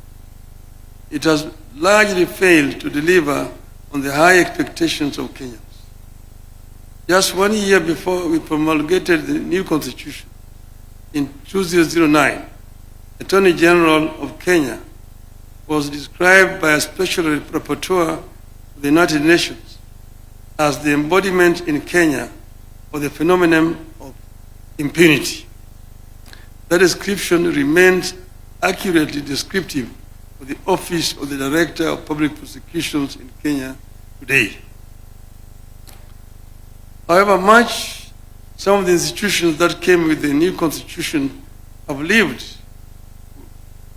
It has largely failed to deliver on the high expectations of Kenyans. Just 1 year before we promulgated the new Constitution, in 2009, Attorney General of Kenya was described by a special rapporteur of the United Nations as the embodiment in Kenya of the phenomenon of impunity. That description remains accurately descriptive of the Office of the Director of Public Prosecutions in Kenya today. However, some of the institutions that came with the new constitution have lived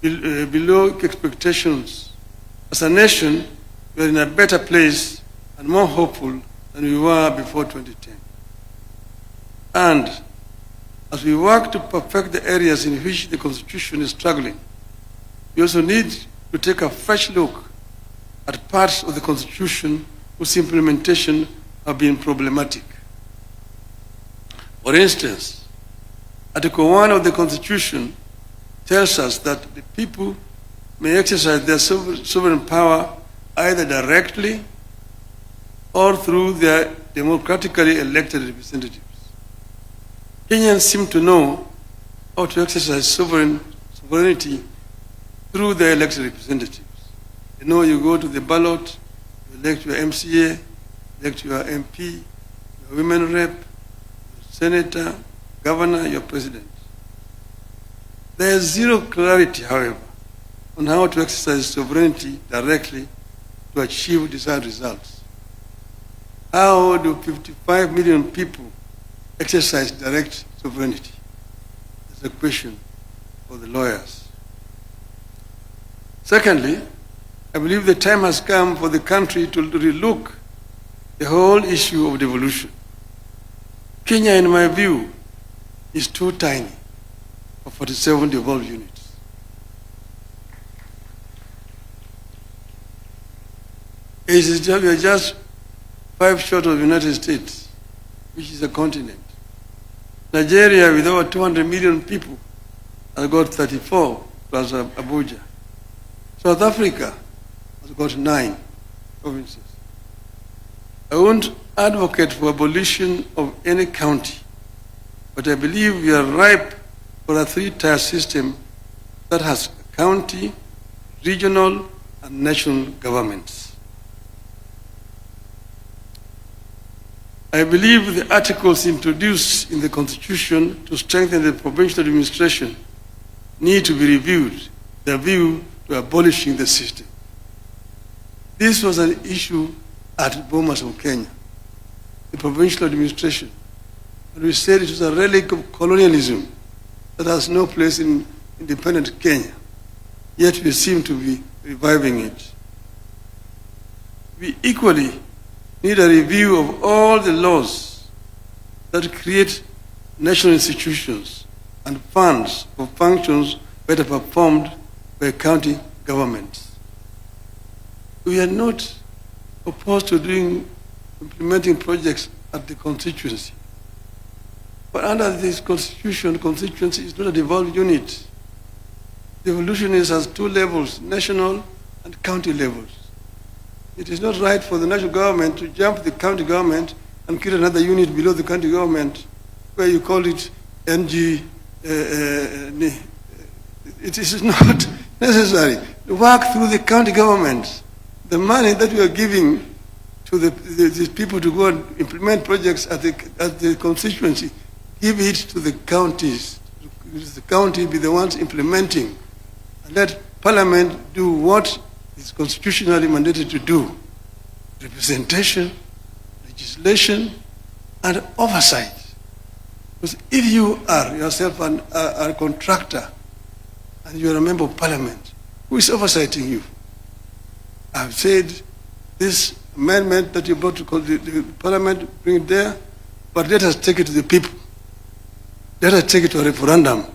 below expectations. As a nation, we are in a better place and more hopeful than we were before 2010. And as we work to perfect the areas in which the Constitution is struggling, we also need to take a fresh look at parts of the Constitution whose implementation have been problematic. For instance, Article 1 of the Constitution tells us that the people may exercise their sovereign power either directly or through their democratically elected representatives. Kenyans seem to know how to exercise sovereignty through their elected representatives. You know, you go to the ballot, you elect your MCA, elect your MP, your women rep, your senator, governor, your president. There is zero clarity, however, on how to exercise sovereignty directly to achieve desired results. How do 55 million people exercise direct sovereignty? That's a question for the lawyers. Secondly, I believe the time has come for the country to relook the whole issue of devolution. Kenya, in my view, is too tiny for 47 devolved units. We are just 5 short of the United States, which is a continent. Nigeria, with over 200 million people, has got 34 plus Abuja. South Africa has got 9 provinces. I won't advocate for abolition of any county, but I believe we are ripe for a 3-tier system that has county, regional, and national governments. I believe the articles introduced in the Constitution to strengthen the provincial administration need to be reviewed, the view to abolishing the system. This was an issue at Bomas of Kenya, the provincial administration. And we said it was a relic of colonialism that has no place in independent Kenya. Yet we seem to be reviving it. We equally need a review of all the laws that create national institutions and funds for functions better performed by county governments. We are not opposed to implementing projects at the constituency. But under this constitution, constituency is not a devolved unit. Devolution has two levels, national and county levels. It is not right for the national government to jump the county government and create another unit below the county government where you call it NG. It is not necessary. Work through the county government. The money that we are giving to the people to go and implement projects at the constituency, give it to the counties. The county be the ones implementing. And let Parliament do what is constitutionally mandated to do. Representation, legislation, and oversight. Because if you are yourself a contractor and you are a member of Parliament, who is oversighting you? I've said this amendment that you brought to the Parliament, bring it there, but let us take it to the people. Let us take it to a referendum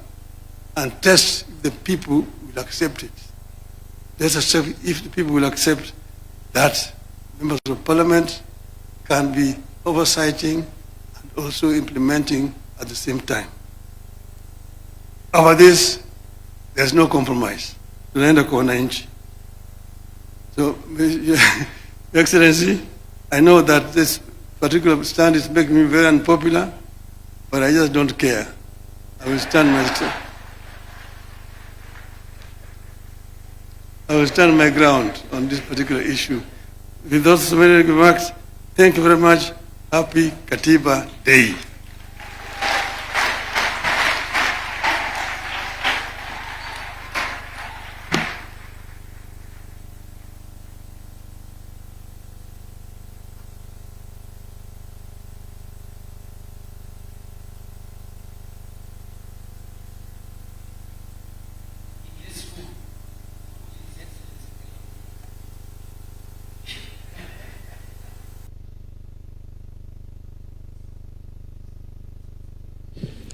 and test if the people will accept it. Let us check if the people will accept that members of Parliament can be oversighting and also implementing at the same time. Over this, there's no compromise. Tunaenda kwa wananchi. So, Your Excellency, I know that this particular stand is making me very unpopular, but I just don't care. I will stand my ground on this particular issue. With those many remarks, thank you very much. Happy Katiba Day.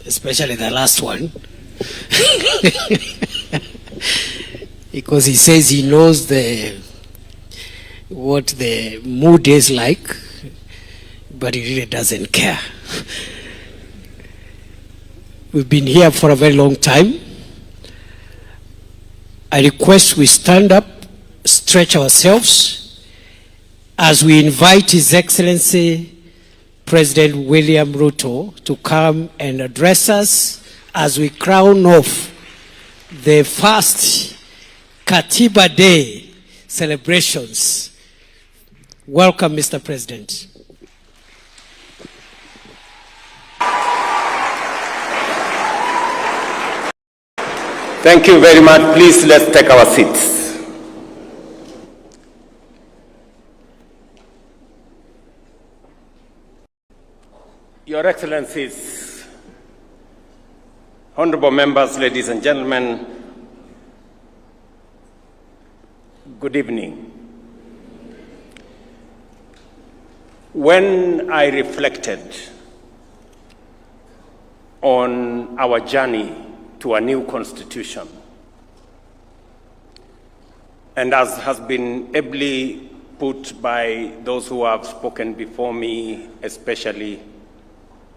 Especially the last one. Because he says he knows what the mood is like, but he really doesn't care. We've been here for a very long time. I request we stand up, stretch ourselves, as we invite His Excellency President William Ruto to come and address us as we crown off the first Katiba Day celebrations. Welcome, Mr. President. Thank you very much. Please, let's take our seats. Your Excellencies, honorable members, ladies and gentlemen, good evening. When I reflected on our journey to a new constitution, and as has been ably put by those who have spoken before me, especially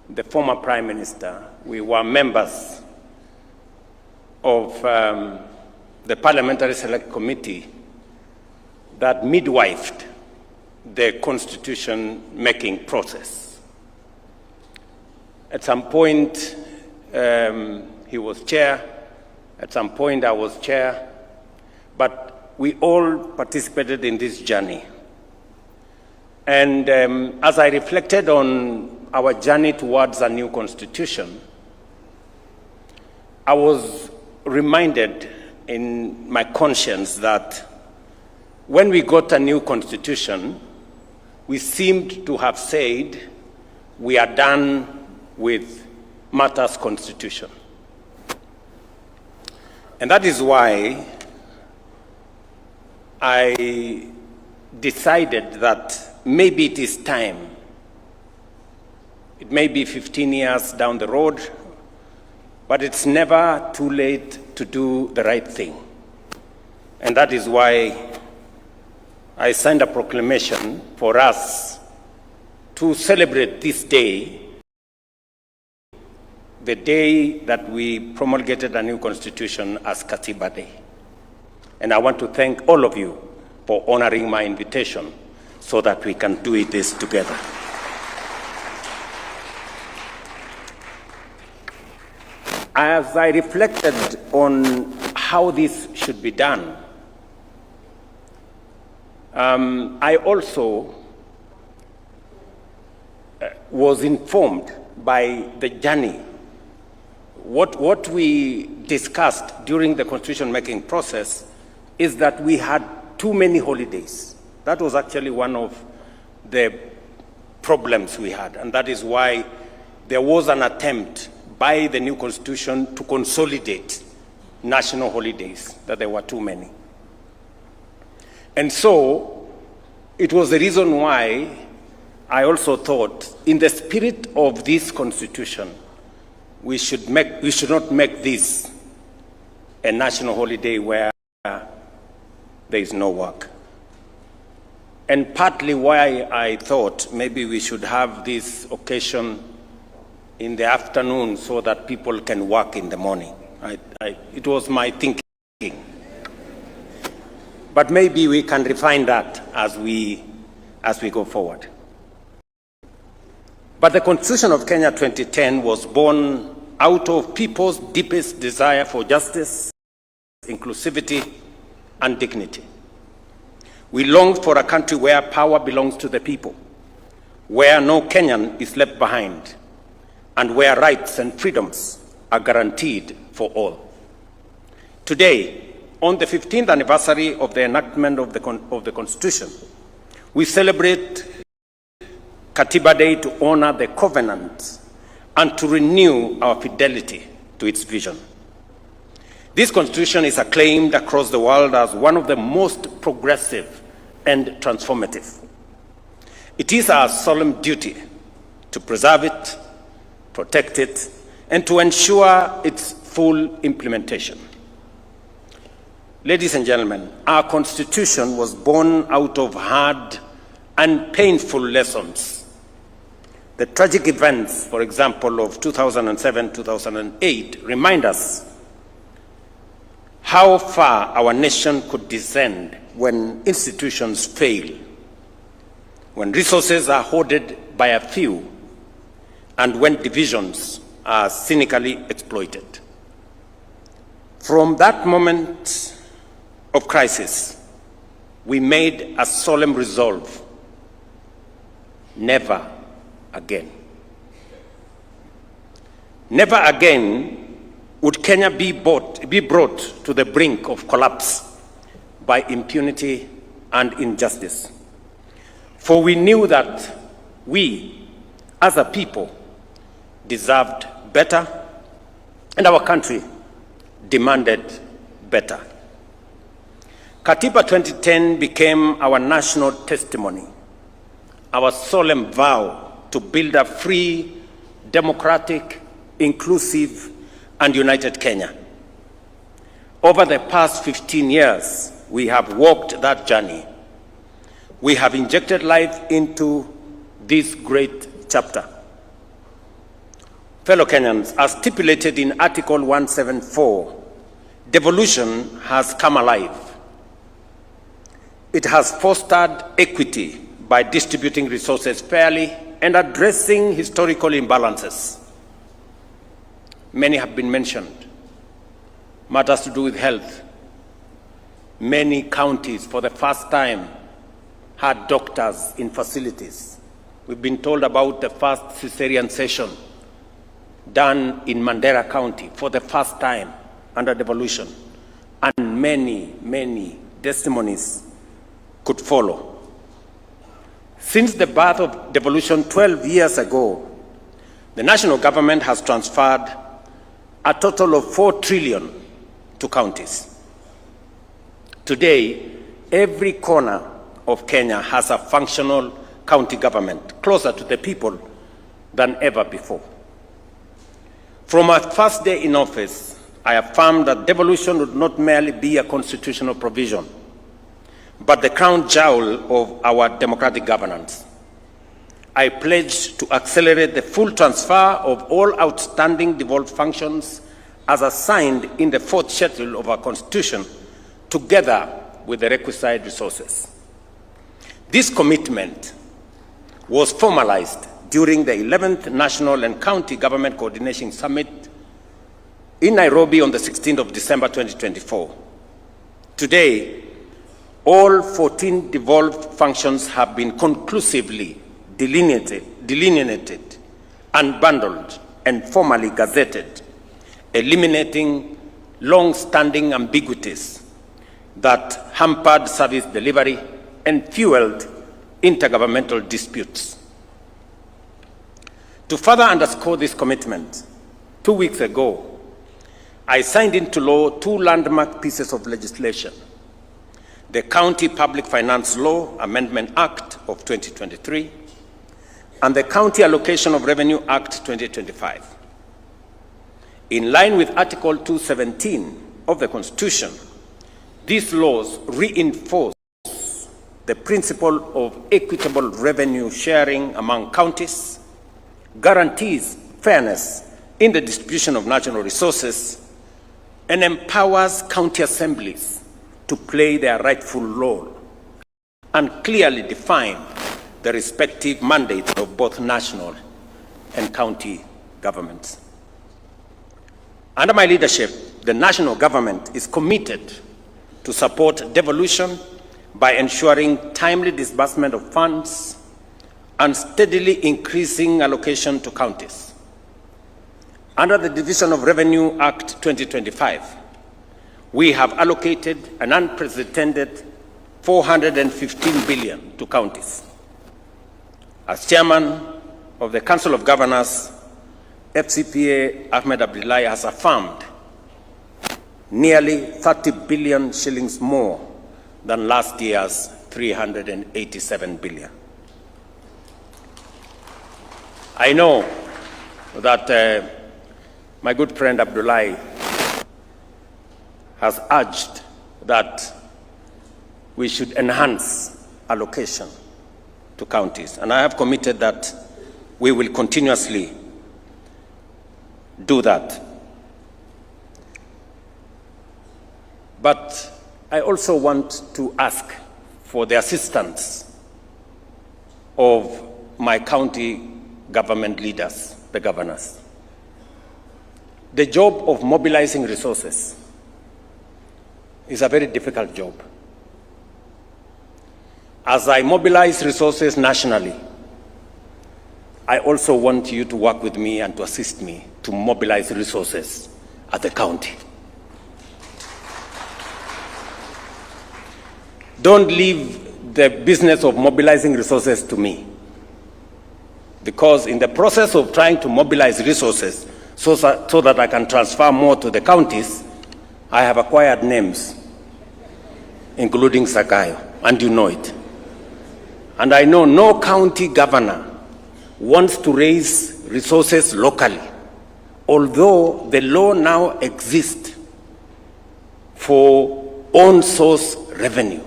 the former Prime Minister, we were members of the Parliamentary Select Committee that midwifed the constitution-making process. At some point, he was chair. At some point, I was chair. But we all participated in this journey. And as I reflected on our journey towards a new constitution, I was reminded in my conscience that when we got a new constitution, we seemed to have said we are done with matters constitution. And that is why I decided that maybe it is time. It may be 15 years down the road, but it's never too late to do the right thing. And that is why I signed a proclamation for us to celebrate this day, the day that we promulgated a new constitution, as Katiba Day. And I want to thank all of you for honoring my invitation so that we can do this together. As I reflected on how this should be done, I also was informed by the journey. What we discussed during the constitution-making process is that we had too many holidays. That was actually one of the problems we had, and that is why there was an attempt by the new constitution to consolidate national holidays, that there were too many. And so it was the reason why I also thought, in the spirit of this constitution, we should not make this a national holiday where there is no work. And partly why I thought maybe we should have this occasion in the afternoon so that people can work in the morning. It was my thinking. But maybe we can refine that as we go forward. But the Constitution of Kenya 2010 was born out of people's deepest desire for justice, inclusivity, and dignity. We longed for a country where power belongs to the people, where no Kenyan is left behind, and where rights and freedoms are guaranteed for all. Today, on the 15th anniversary of the enactment of the Constitution, we celebrate Katiba Day to honor the covenant and to renew our fidelity to its vision. This Constitution is acclaimed across the world as one of the most progressive and transformative. It is our solemn duty to preserve it, protect it, and to ensure its full implementation. Ladies and gentlemen, our Constitution was born out of hard and painful lessons. The tragic events, for example, of 2007-2008 remind us how far our nation could descend when institutions fail, when resources are hoarded by a few, and when divisions are cynically exploited. From that moment of crisis, we made a solemn resolve: never again. Never again would Kenya be brought to the brink of collapse by impunity and injustice. For we knew that we, as a people, deserved better, and our country demanded better. Katiba 2010 became our national testimony, our solemn vow to build a free, democratic, inclusive, and united Kenya. Over the past 15 years, we have walked that journey. We have injected life into this great chapter. Fellow Kenyans, as stipulated in Article 174, devolution has come alive. It has fostered equity by distributing resources fairly and addressing historical imbalances. Many have been mentioned. Matters to do with health. Many counties, for the first time, had doctors in facilities. We've been told about the first cesarean session done in Mandera County for the first time. under devolution, and many, many testimonies could follow. Since the birth of devolution 12 years ago, the national government has transferred a total of 4 trillion to counties. Today, every corner of Kenya has a functional county government, closer to the people than ever before. From our first day in office, I affirmed that devolution would not merely be a constitutional provision, but the crown jewel of our democratic governance. I pledged to accelerate the full transfer of all outstanding devolved functions as assigned in the 4th schedule of our Constitution, together with the requisite resources. This commitment was formalized during the 11th National and County Government Coordination Summit in Nairobi on the 16th of December 2024. Today, all 14 devolved functions have been conclusively delineated, unbundled, and formally gazetted, eliminating long-standing ambiguities that hampered service delivery and fueled intergovernmental disputes. To further underscore this commitment, 2 weeks ago, I signed into law 2 landmark pieces of legislation: the County Public Finance Law Amendment Act of 2023 and the County Allocation of Revenue Act 2025. In line with Article 217 of the Constitution, these laws reinforce the principle of equitable revenue sharing among counties, guarantees fairness in the distribution of national resources, and empowers county assemblies to play their rightful role and clearly define the respective mandates of both national and county governments. Under my leadership, the national government is committed to support devolution by ensuring timely disbursement of funds and steadily increasing allocation to counties. Under the Division of Revenue Act 2025, we have allocated an unprecedented 415 billion to counties. As chairman of the Council of Governors, FCPA Ahmed Abdullahi has affirmed nearly 30 billion shillings more than last year's 387 billion. I know that my good friend Abdullahi has urged that we should enhance allocation to counties, and I have committed that we will continuously do that. But I also want to ask for the assistance of my county government leaders, the governors. The job of mobilizing resources is a very difficult job. As I mobilize resources nationally, I also want you to work with me and to assist me to mobilize resources at the county. Don't leave the business of mobilizing resources to me, because in the process of trying to mobilize resources so that I can transfer more to the counties, I have acquired names, including Sakayo, and you know it. And I know no county governor wants to raise resources locally, although the law now exists for own source revenue.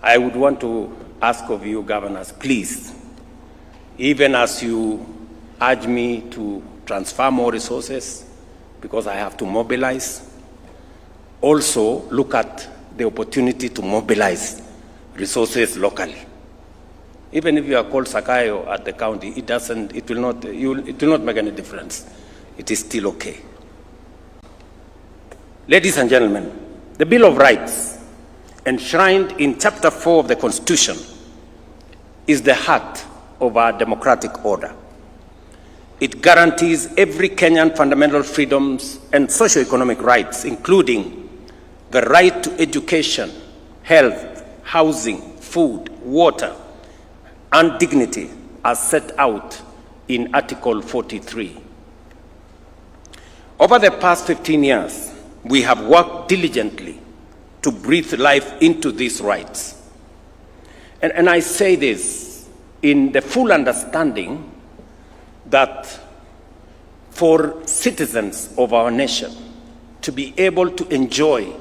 I would want to ask of you, governors, please, even as you urge me to transfer more resources because I have to mobilize, also look at the opportunity to mobilize resources locally. Even if you are called Sakayo at the county, it will not make any difference. It is still okay. Ladies and gentlemen, the Bill of Rights, enshrined in Chapter 4 of the Constitution, is the heart of our democratic order. It guarantees every Kenyan fundamental freedoms and socio-economic rights, including the right to education, health, housing, food, water, and dignity as set out in Article 43. Over the past 15 years, we have worked diligently to breathe life into these rights. And I say this in the full understanding that for citizens of our nation to be able to enjoy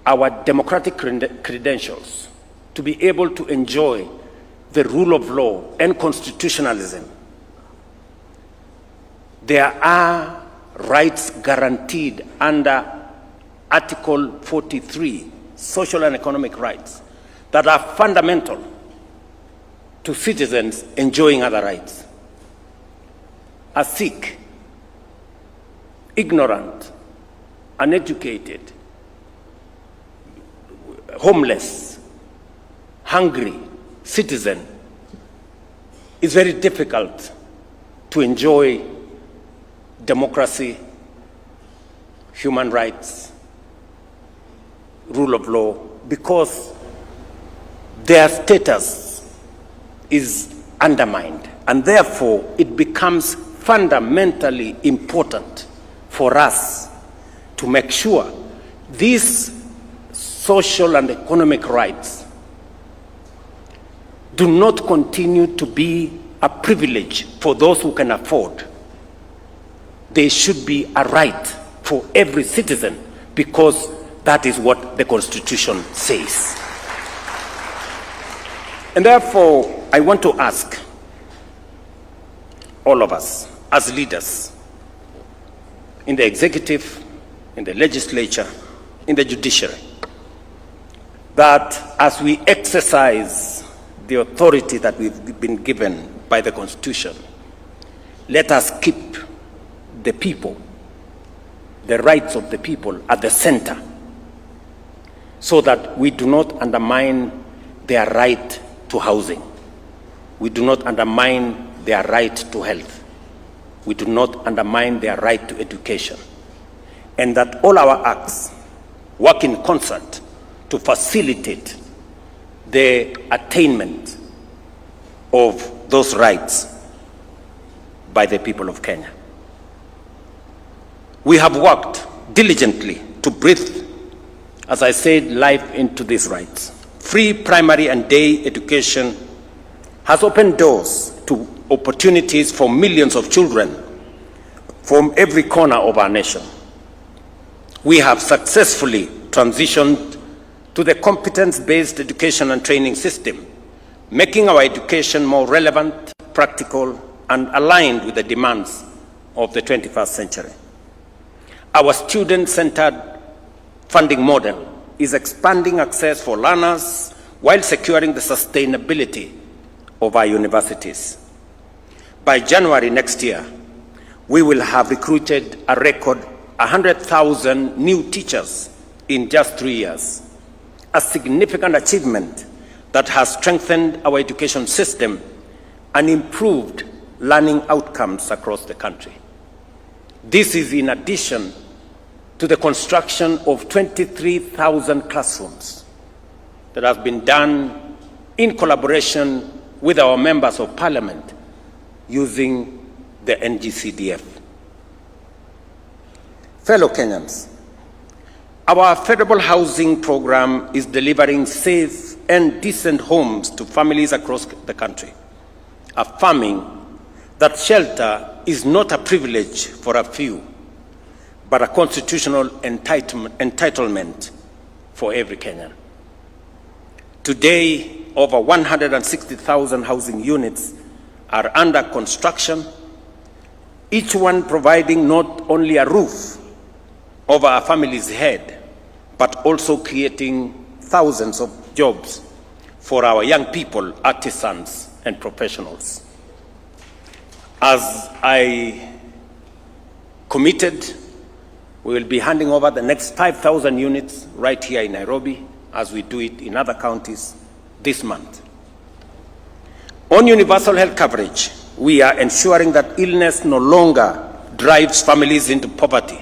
our democratic credentials, to be able to enjoy the rule of law and constitutionalism, there are rights guaranteed under Article 43, social and economic rights, that are fundamental to citizens enjoying other rights. A sick, ignorant, uneducated, homeless, hungry citizen is very difficult to enjoy democracy, human rights, rule of law, because their status is undermined, and therefore it becomes fundamentally important for us to make sure these social and economic rights do not continue to be a privilege for those who can afford. They should be a right for every citizen, because that is what the Constitution says. And therefore, I want to ask all of us as leaders in the executive, in the legislature, in the judiciary, that as we exercise the authority that we've been given by the Constitution, let us keep the people, the rights of the people at the center, so that we do not undermine their right to housing. We do not undermine their right to health. We do not undermine their right to education. And that all our acts work in concert to facilitate the attainment of those rights by the people of Kenya. We have worked diligently to breathe, as I said, life into these rights. Free primary and day education has opened doors to opportunities for millions of children from every corner of our nation. We have successfully transitioned to the competence-based education and training system, making our education more relevant, practical, and aligned with the demands of the 21st century. Our student-centered funding model is expanding access for learners while securing the sustainability of our universities. By January next year, we will have recruited a record 100,000 new teachers in just 3 years, a significant achievement that has strengthened our education system and improved learning outcomes across the country. This is in addition to the construction of 23,000 classrooms that has been done in collaboration with our members of parliament using the NGCDF. Fellow Kenyans, our affordable housing program is delivering safe and decent homes to families across the country, affirming that shelter is not a privilege for a few, but a constitutional entitlement for every Kenyan. Today, over 160,000 housing units are under construction, each one providing not only a roof over a family's head, but also creating thousands of jobs for our young people, artisans, and professionals. As I committed, we will be handing over the next 5,000 units right here in Nairobi, as we do it in other counties this month. On universal health coverage, we are ensuring that illness no longer drives families into poverty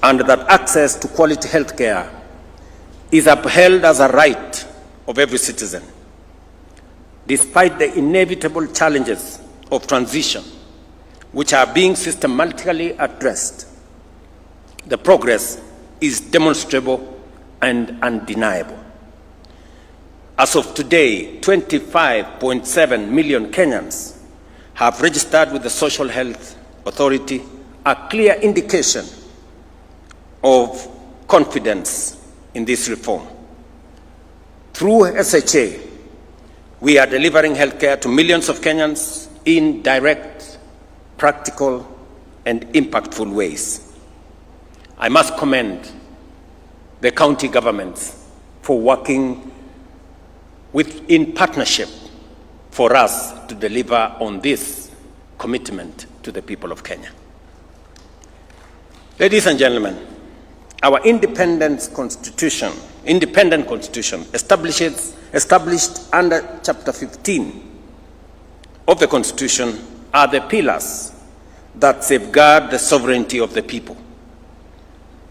and that access to quality health care is upheld as a right of every citizen. Despite the inevitable challenges of transition, which are being systematically addressed, the progress is demonstrable and undeniable. As of today, 25.7 million Kenyans have registered with the Social Health Authority, a clear indication of confidence in this reform. Through SHA, we are delivering healthcare to millions of Kenyans in direct, practical, and impactful ways. I must commend the county governments for working in partnership for us to deliver on this commitment to the people of Kenya. Ladies and gentlemen, our independent constitution established under Chapter 15 of the Constitution are the pillars that safeguard the sovereignty of the people.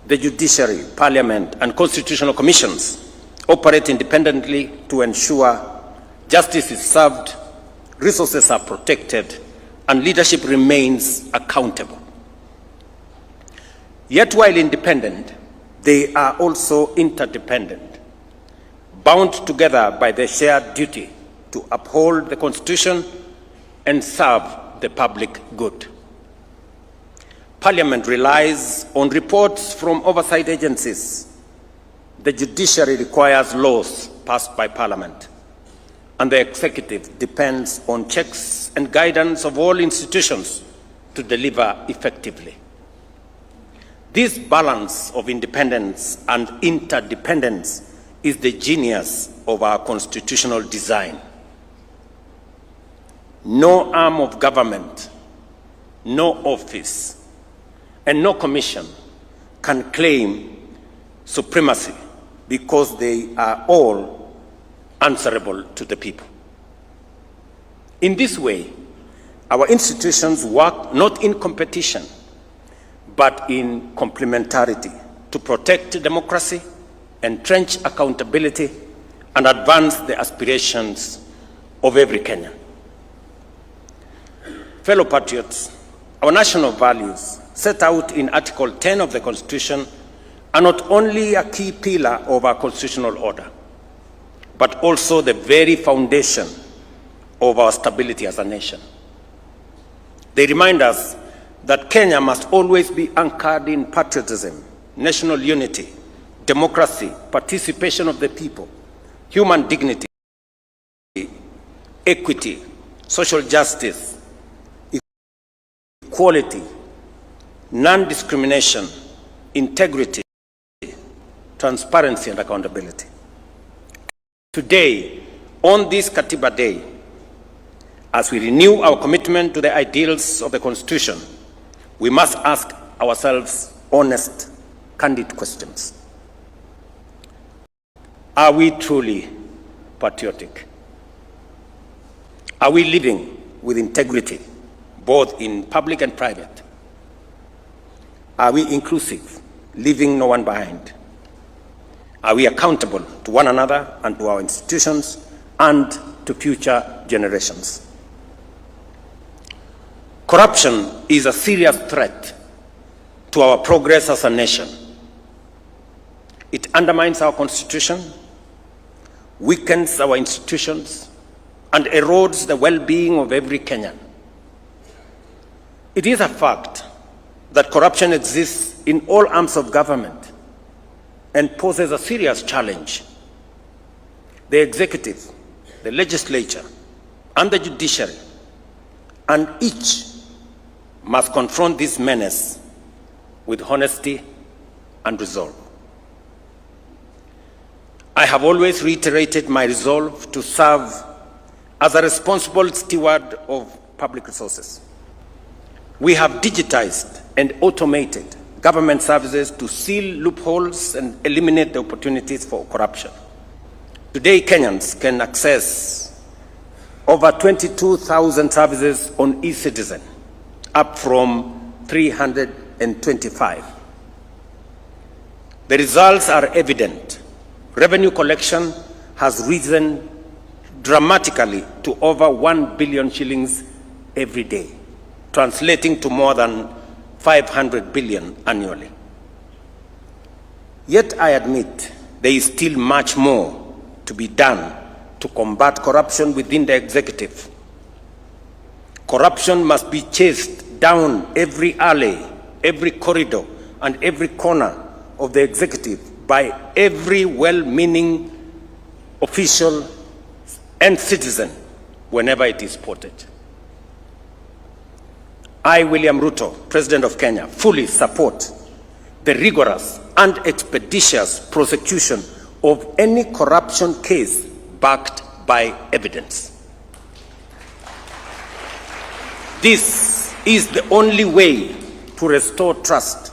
The judiciary, parliament, and constitutional commissions operate independently to ensure justice is served, resources are protected, and leadership remains accountable. Yet while independent, they are also interdependent, bound together by the shared duty to uphold the Constitution and serve the public good. Parliament relies on reports from oversight agencies. The judiciary requires laws passed by Parliament, and the executive depends on checks and guidance of all institutions to deliver effectively. This balance of independence and interdependence is the genius of our constitutional design. No arm of government, no office, and no commission can claim supremacy because they are all answerable to the people. In this way, our institutions work not in competition, but in complementarity to protect democracy, entrench accountability, and advance the aspirations of every Kenyan. Fellow patriots, our national values set out in Article 10 of the Constitution are not only a key pillar of our constitutional order, but also the very foundation of our stability as a nation. They remind us that Kenya must always be anchored in patriotism, national unity, democracy, participation of the people, human dignity, equity, social justice, equality, non-discrimination, integrity, transparency, and accountability. Today, on this Katiba Day, as we renew our commitment to the ideals of the Constitution, we must ask ourselves honest, candid questions. Are we truly patriotic? Are we living with integrity, both in public and private? Are we inclusive, leaving no one behind? Are we accountable to one another and to our institutions and to future generations? Corruption is a serious threat to our progress as a nation. It undermines our Constitution, weakens our institutions, and erodes the well-being of every Kenyan. It is a fact that corruption exists in all arms of government and poses a serious challenge. The executive, the legislature, and the judiciary, and each must confront this menace with honesty and resolve. I have always reiterated my resolve to serve as a responsible steward of public resources. We have digitized and automated government services to seal loopholes and eliminate the opportunities for corruption. Today, Kenyans can access over 22,000 services on e-Citizen, up from 325. The results are evident. Revenue collection has risen dramatically to over 1 billion shillings every day, translating to more than 500 billion annually. Yet I admit there is still much more to be done to combat corruption within the executive. Corruption must be chased down every alley, every corridor, and every corner of the executive by every well-meaning official and citizen whenever it is spotted. I, William Ruto, President of Kenya, fully support the rigorous and expeditious prosecution of any corruption case backed by evidence. This is the only way to restore trust,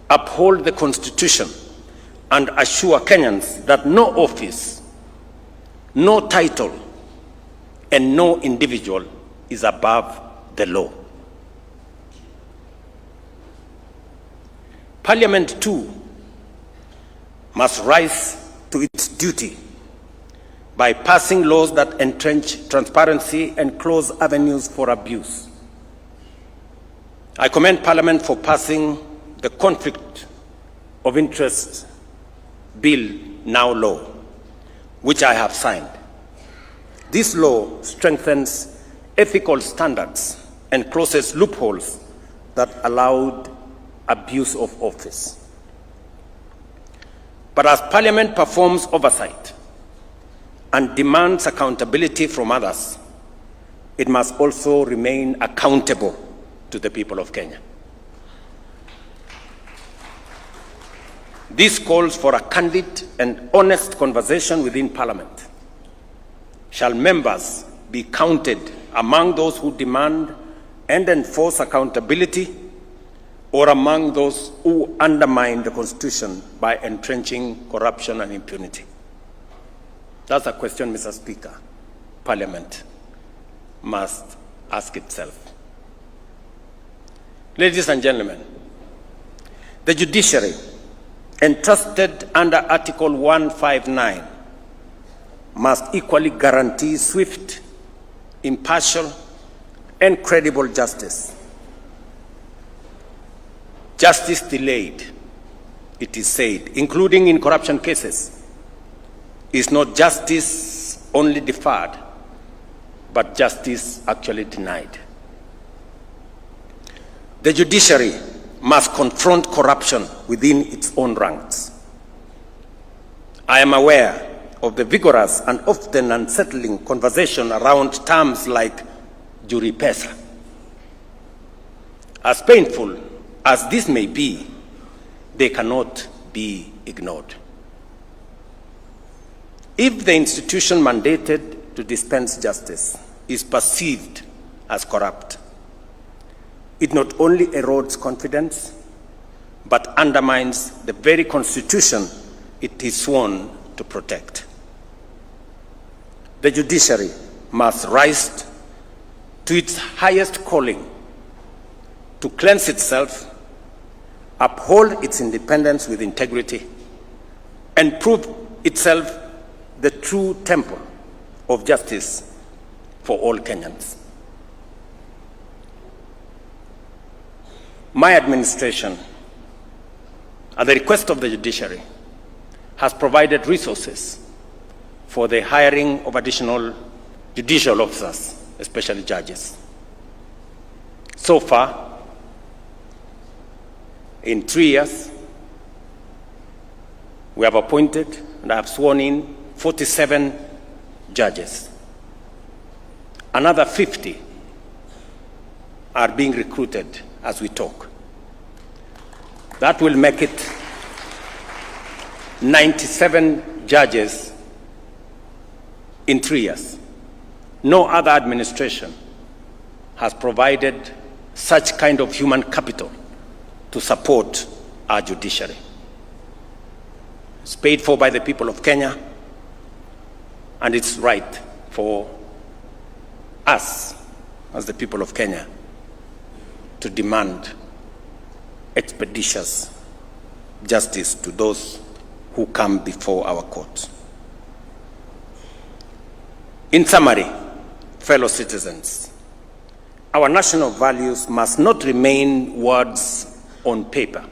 uphold the Constitution, and assure Kenyans that no office, no title, and no individual is above the law. Parliament, too, must rise to its duty by passing laws that entrench transparency and close avenues for abuse. I commend Parliament for passing the Conflict of Interest Bill, now law, which I have signed. This law strengthens ethical standards and closes loopholes that allowed abuse of office. But as Parliament performs oversight and demands accountability from others, it must also remain accountable to the people of Kenya. This calls for a candid and honest conversation within Parliament. Shall members be counted among those who demand and enforce accountability, or among those who undermine the Constitution by entrenching corruption and impunity? That's a question, Mr. Speaker, Parliament must ask itself. Ladies and gentlemen, the judiciary, entrusted under Article 159, must equally guarantee swift, impartial, and credible justice. Justice delayed, it is said, including in corruption cases, is not justice only deferred, but justice actually denied. The judiciary must confront corruption within its own ranks. I am aware of the vigorous and often unsettling conversation around terms like juri pesa. As painful as this may be, they cannot be ignored. If the institution mandated to dispense justice is perceived as corrupt, it not only erodes confidence, but undermines the very Constitution it is sworn to protect. The judiciary must rise to its highest calling to cleanse itself, uphold its independence with integrity, and prove itself the true temple of justice for all Kenyans. My administration, at the request of the judiciary, has provided resources for the hiring of additional judicial officers, especially judges. So far, in 3 years, we have appointed and I have sworn in 47 judges. Another 50 are being recruited as we talk. That will make it 97 judges in 3 years. No other administration has provided such kind of human capital to support our judiciary. It's paid for by the people of Kenya, and it's right for us, as the people of Kenya, to demand expeditious justice to those who come before our courts. In summary, fellow citizens, our national values must not remain words on paper.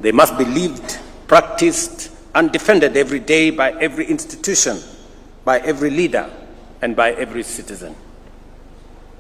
They must be lived, practiced, and defended every day by every institution, by every leader, and by every citizen.